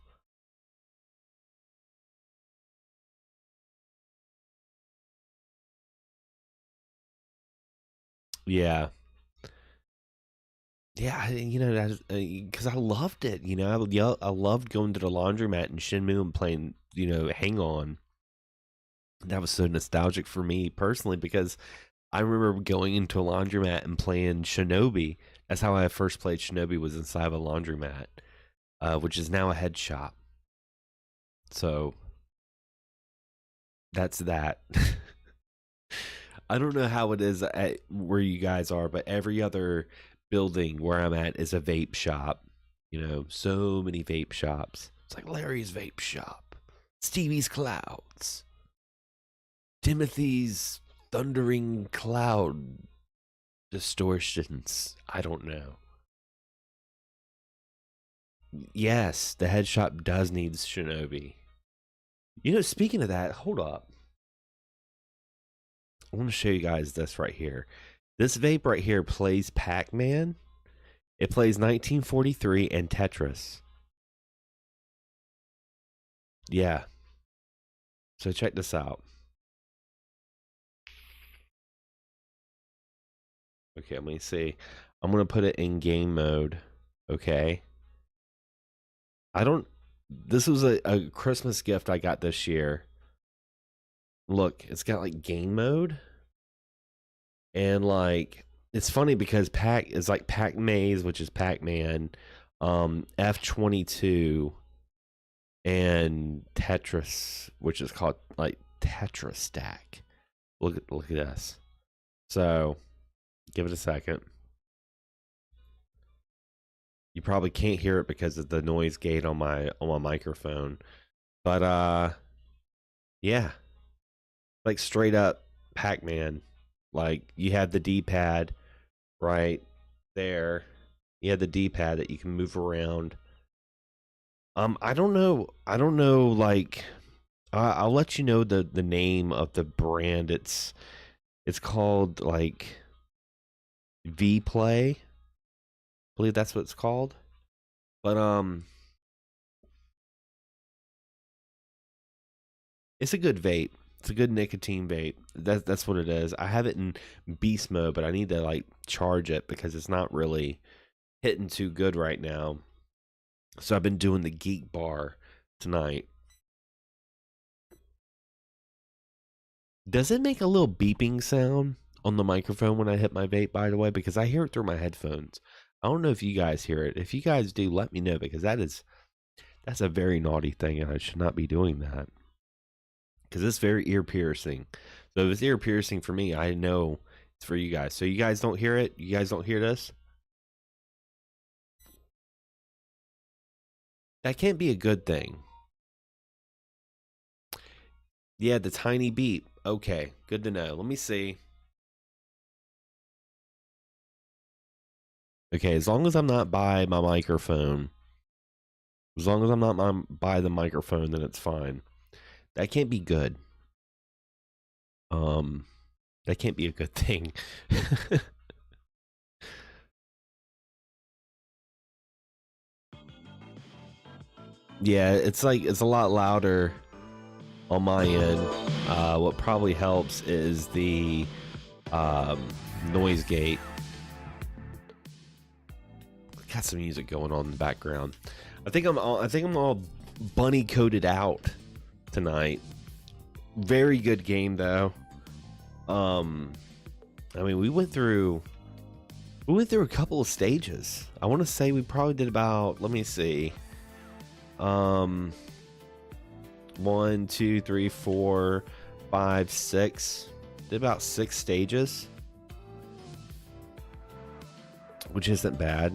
Yeah, yeah, you know, because I loved it. You know, I loved going to the laundromat in Shenmue and playing, you know, Hang On. That was so nostalgic for me personally because I remember going into a laundromat and playing Shinobi. That's how I first played Shinobi, was inside of a laundromat, which is now a head shop. So that's that. I don't know how it is at where you guys are, but every other building where I'm at is a vape shop. You know, so many vape shops. It's like Larry's Vape Shop, Stevie's Clouds, Timothy's Thundering Cloud Distortions. I don't know. Yes, the head shop does need Shinobi. You know, speaking of that, hold up. I want to show you guys this right here. This vape right here plays Pac-Man. It plays 1943 and Tetris. Yeah. So check this out. Okay, let me see. I'm going to put it in game mode. Okay. This was a Christmas gift I got this year. Look, it's got like game mode. And like, it's funny because Pac is like Pac Maze, which is Pac-Man, F-22, and Tetris, which is called like Tetris Stack. Look at this. So, give it a second. You probably can't hear it because of the noise gate on my microphone. But yeah. Like straight up Pac-Man. Like you had the D-pad right there. You had the D-pad that you can move around. I don't know like I'll let you know the name of the brand. It's called like V-Play. I believe that's what it's called. But it's a good vape. It's a good nicotine vape. That's what it is. I have it in beast mode, but I need to like charge it because it's not really hitting too good right now. So I've been doing the Geek Bar tonight. Does it make a little beeping sound on the microphone when I hit my vape, by the way? Because I hear it through my headphones. I don't know if you guys hear it. If you guys do, let me know, because that's a very naughty thing and I should not be doing that. Because it's very ear piercing. So if it's ear piercing for me, I know it's for you guys. So you guys don't hear it? You guys don't hear this? That can't be a good thing. Yeah, the tiny beep. Okay, good to know. Let me see. Okay, as long as I'm not by my microphone. As long as I'm not by the microphone, then it's fine. That can't be good. That can't be a good thing. Yeah, it's a lot louder on my end. What probably helps is the noise gate. Got some music going on in the background. I think I'm all bunny coated out tonight. Very good game though. I mean, we went through a couple of stages. I want to say we probably did about, let me see. 1, 2, 3, 4, 5, 6. Did about 6 stages, which isn't bad.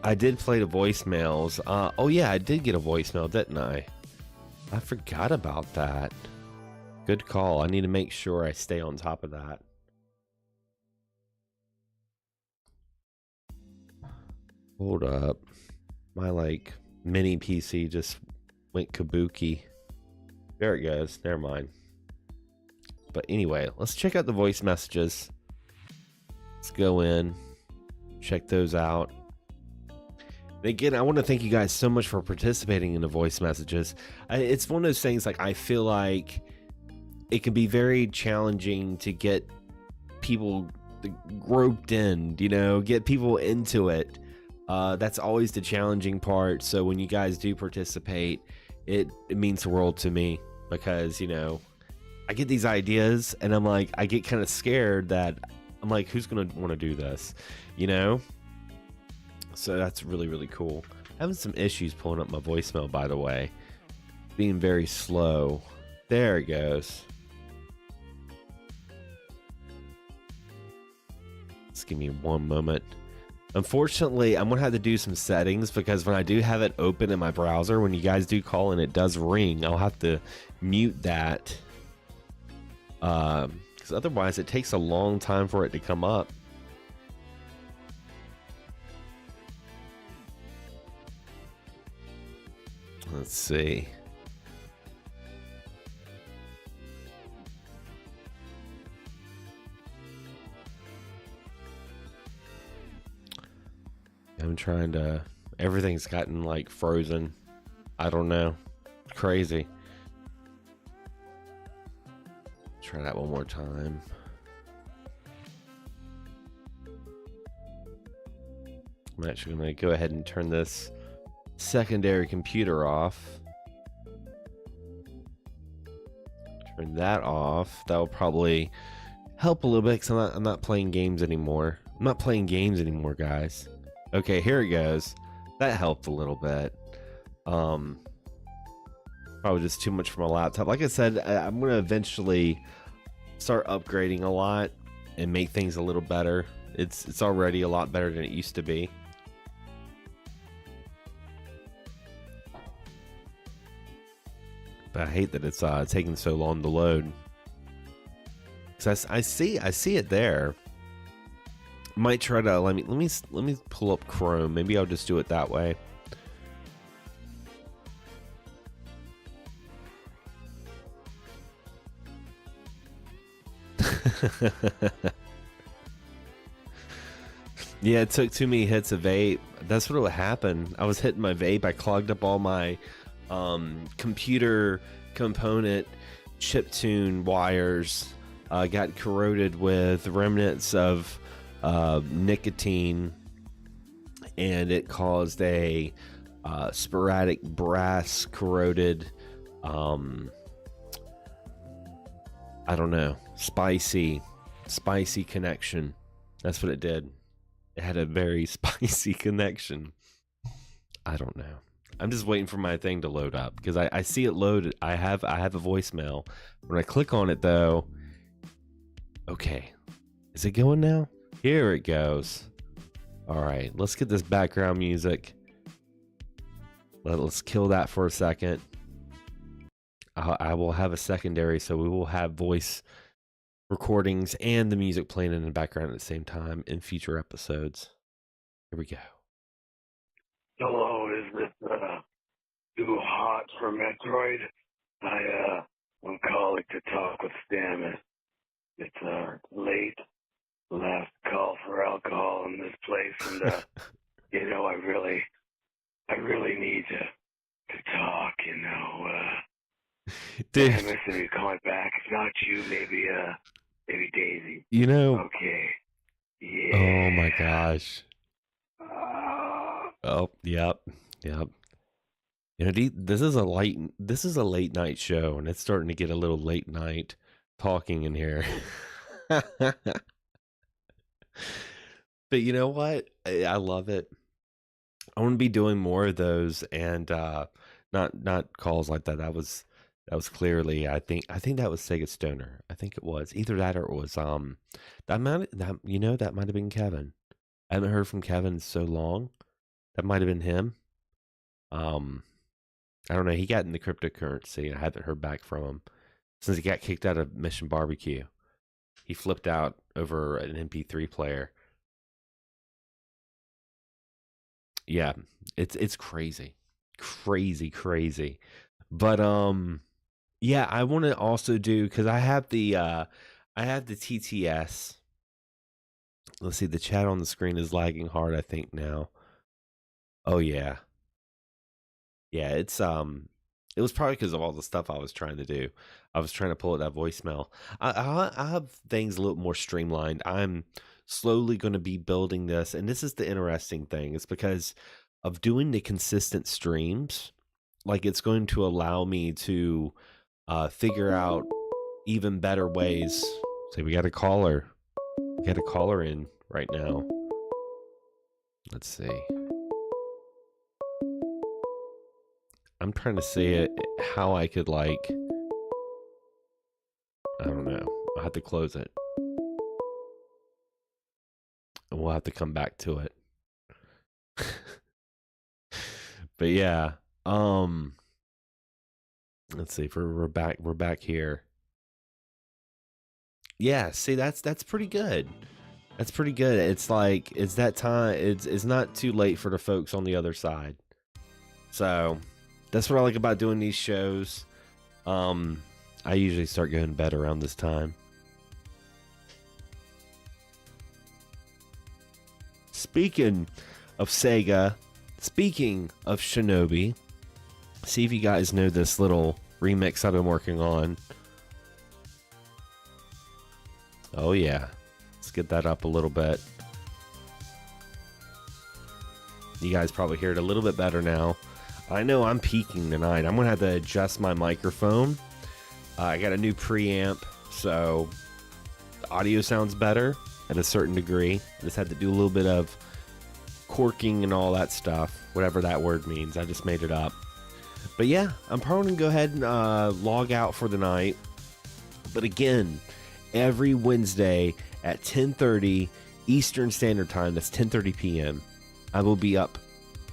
I did play the voicemails. Oh yeah, I did get a voicemail, didn't I? I forgot about that. Good call. I need to make sure I stay on top of that. Hold up. My like mini PC just went kabuki. There it goes. Never mind. But anyway, let's check out the voice messages. Let's go in, check those out. And again, I want to thank you guys so much for participating in the voice messages. It's one of those things, like, I feel like it can be very challenging to get people roped in, you know, get people into it. That's always the challenging part. So when you guys do participate, it means the world to me, because, you know, I get these ideas and I'm like, I get kind of scared that I'm like, who's going to want to do this, you know? So that's really, really cool. Having some issues pulling up my voicemail, by the way. Being very slow. There it goes. Just give me one moment. Unfortunately, I'm going to have to do some settings, because when I do have it open in my browser, when you guys do call and it does ring, I'll have to mute that. Because otherwise it takes a long time for it to come up. Let's see. I'm trying to... Everything's gotten like frozen. I don't know. Crazy. Try that one more time. I'm actually going to go ahead and turn this secondary computer off. Turn that off. That will probably help a little bit, because I'm not playing games anymore. I'm not playing games anymore, guys. Okay, here it goes. That helped a little bit. Probably just too much for my laptop. Like I said, I'm going to eventually start upgrading a lot and make things a little better. It's already a lot better than it used to be. But I hate that it's taking so long to load. Cause I see it there. Might try to let me pull up Chrome. Maybe I'll just do it that way. Yeah, it took too many hits of vape. That's what would happen. I was hitting my vape. I clogged up all my computer component chiptune wires. Got corroded with remnants of nicotine, and it caused a sporadic brass corroded, I don't know, spicy connection. That's what it did. It had a very spicy connection. I don't know. I'm just waiting for my thing to load up, because I see it loaded. I have a voicemail. When I click on it though, okay, is it going now? Here it goes. All right, let's get this background music. Let's kill that for a second. I will have a secondary, so we will have voice recordings and the music playing in the background at the same time in future episodes. Here we go. Hello, is this too hot for Metroid? I'm calling to talk with Stammet. It's late, last call for alcohol in this place, and you know, I really need to talk. You know, Dude, Stammet, if you call me back, if not you, maybe Daisy. you know, Okay. Yeah. oh my gosh. Oh, yep. You know, this is a late night show, and it's starting to get a little late night talking in here. But you know what? I love it. I want to be doing more of those, and not calls like that. That was clearly, I think that was Sega Stoner. I think it was either that, or it was that might have been Kevin. I haven't heard from Kevin in so long. That might have been him. I don't know. He got into cryptocurrency. I haven't heard back from him since he got kicked out of Mission Barbecue. He flipped out over an MP3 player. Yeah, it's crazy. But yeah, I want to also do, because I have the TTS. Let's see, the chat on the screen is lagging hard, I think now. Oh yeah. Yeah, it's It was probably because of all the stuff I was trying to do. I was trying to pull out that voicemail. I have things a little more streamlined. I'm slowly going to be building this, and this is the interesting thing. It's because of doing the consistent streams. Like, it's going to allow me to figure out even better ways. Say, we got a caller. We got a caller in right now. Let's see. I'm trying to see it, how I could, like, I don't know. I'll have to close it. And we'll have to come back to it. But yeah, let's see. We're back here. Yeah, see, that's pretty good. That's pretty good. It's like, it's that time. It's not too late for the folks on the other side. So that's what I like about doing these shows. I usually start going to bed around this time. Speaking of Sega, speaking of Shinobi, see if you guys know this little remix I've been working on. Oh yeah, let's get that up a little bit. You guys probably hear it a little bit better now. I know I'm peaking tonight. I'm gonna have to adjust my microphone. I got a new preamp, so the audio sounds better at a certain degree. I just had to do a little bit of corking and all that stuff, whatever that word means. I just made it up. But yeah, I'm probably gonna go ahead and log out for the night. But again, every Wednesday at 10:30 Eastern Standard Time, that's 10:30 p.m., I will be up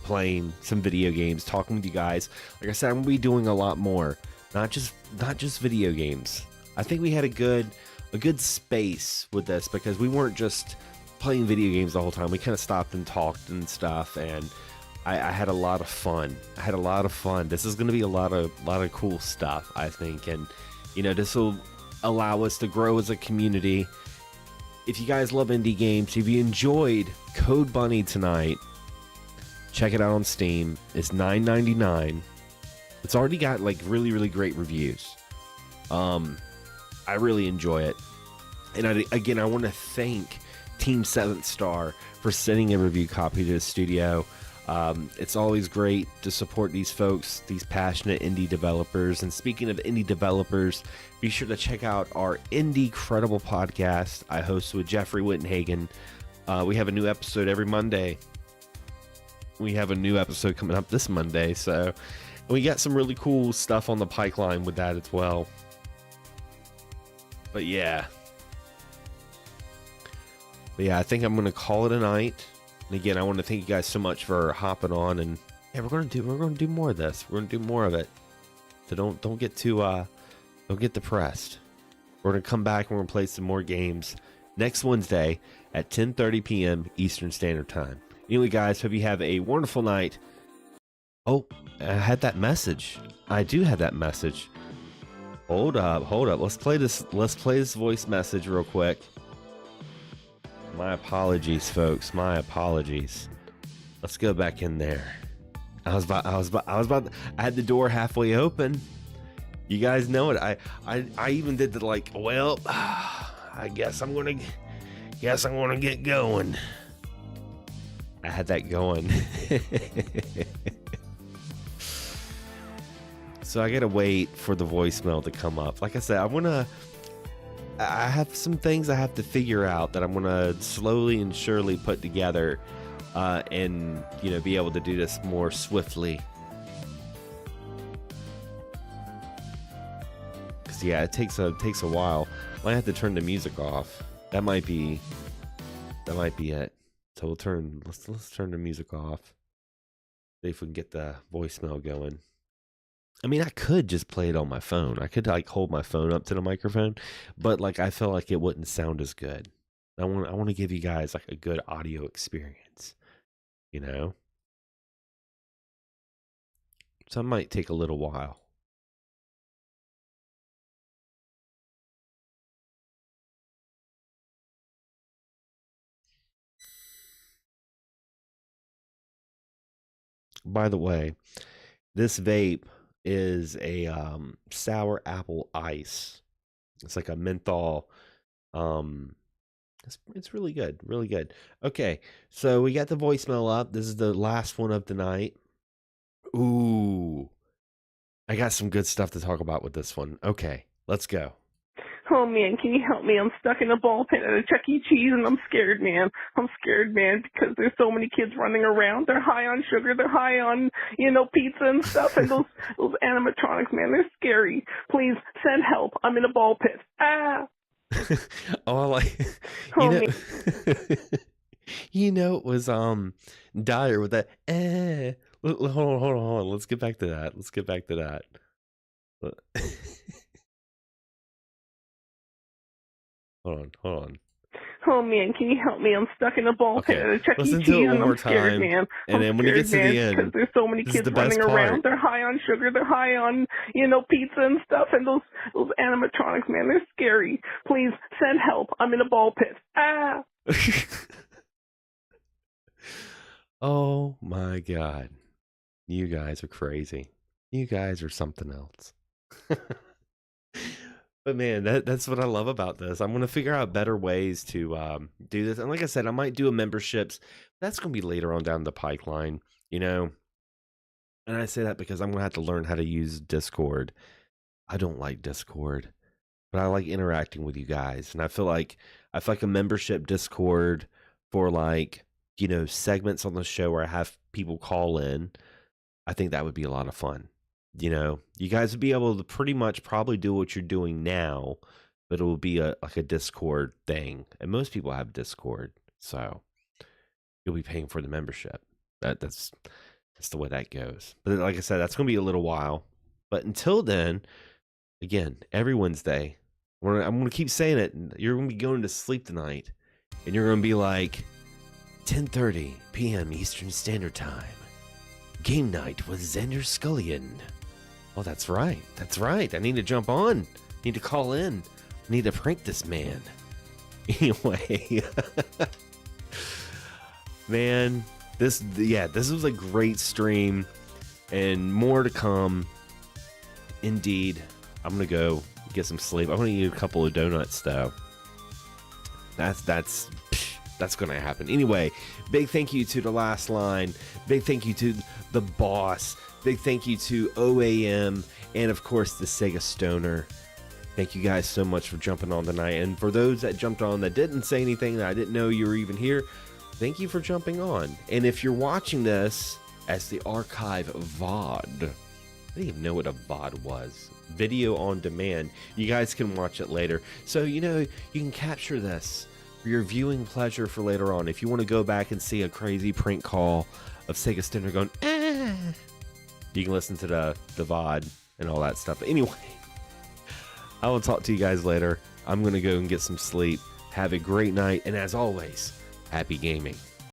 playing some video games, talking with you guys. Like I said, I'm gonna be doing a lot more, not just video games. I think we had a good space with this because we weren't just playing video games the whole time. We kind of stopped and talked and stuff, and I had a lot of fun. This is going to be a lot of cool stuff, I think, and this will allow us to grow as a community. If you guys love indie games, if you enjoyed Code Bunny tonight, check it out on Steam. It's $9.99. It's already got like really, really great reviews. I really enjoy it. And I want to thank Team 7th Star for sending a review copy to the studio. It's always great to support these folks, these passionate indie developers. And speaking of indie developers, be sure to check out our Indie Credible podcast I host with Jeffrey Wittenhagen. We have a new episode every Monday. We have a new episode coming up this Monday, so we got some really cool stuff on the pipeline with that as well. But yeah, I think I'm gonna call it a night. And again, I want to thank you guys so much for hopping on, and yeah, we're gonna do more of this. We're gonna do more of it. So don't get too don't get depressed. We're gonna come back and we're gonna play some more games next Wednesday at 10:30 p.m. Eastern Standard Time. Anyway, guys, hope you have a wonderful night. Oh, I had that message. I do have that message. Hold up. Let's play this voice message real quick. My apologies, folks. My apologies. Let's go back in there. I had the door halfway open. You guys know it. I even did the like, well, I guess I'm gonna get going. I had that going. So I gotta wait for the voicemail to come up. Like I said, I have some things I have to figure out that I'm gonna slowly and surely put together, and be able to do this more swiftly. Cause yeah, it takes a while. Might have to turn the music off. That might be it. So let's turn the music off. See if we can get the voicemail going. I mean, I could just play it on my phone. I could like hold my phone up to the microphone, but like I feel like it wouldn't sound as good. I want to give you guys like a good audio experience, So it might take a little while. By the way, this vape is a sour apple ice. It's like a menthol. It's really good, really good. Okay, so we got the voicemail up. This is the last one of the night. Ooh, I got some good stuff to talk about with this one. Okay, let's go. Oh man, can you help me? I'm stuck in a ball pit at a Chuck E. Cheese and I'm scared, man. I'm scared, man, because there's so many kids running around. They're high on sugar. They're high on, pizza and stuff. And those animatronics, man, they're scary. Please send help. I'm in a ball pit. Ah. Oh, I like, it was dire with that. Hold on. Let's get back to that. Hold on. Oh man, can you help me? I'm stuck in a ball pit at a Chuck E. Listen Cheese to it one and more I'm scared, time, man. and then when it gets to the end, because there's so many this is kids the best running around. part. They're high on sugar. They're high on, pizza and stuff. And those animatronics, man, they're scary. Please send help. I'm in a ball pit. Ah. Oh my God. You guys are crazy. You guys are something else. But man, that's what I love about this. I'm going to figure out better ways to do this. And like I said, I might do a memberships. That's going to be later on down the pipeline, And I say that because I'm going to have to learn how to use Discord. I don't like Discord, but I like interacting with you guys. And I feel like a membership Discord for segments on the show where I have people call in. I think that would be a lot of fun. You guys would be able to pretty much probably do what you're doing now, but it will be like a Discord thing. And most people have Discord, so you'll be paying for the membership. That's the way that goes. But like I said, that's going to be a little while. But until then, again, every Wednesday, I'm going to keep saying it. You're going to be going to sleep tonight, and you're going to be like 10:30 p.m. Eastern Standard Time. Game night with Xander Scullion. Oh, that's right. I need to jump on. I need to call in. I need to prank this man. Anyway. Man, this was a great stream. And more to come. Indeed. I'm going to go get some sleep. I'm going to eat a couple of donuts, though. That's going to happen. Anyway, big thank you to The Last Line. Big thank you to The Boss. Big thank you to OAM. And, of course, the Sega Stoner. Thank you guys so much for jumping on tonight. And for those that jumped on that didn't say anything, that I didn't know you were even here, thank you for jumping on. And if you're watching this as the archive VOD, I didn't even know what a VOD was. Video on demand. You guys can watch it later. So, you can capture this for your viewing pleasure for later on. If you want to go back and see a crazy prank call of Sega Stoner going, you can listen to the VOD and all that stuff. But anyway, I will talk to you guys later. I'm going to go and get some sleep. Have a great night. And as always, happy gaming.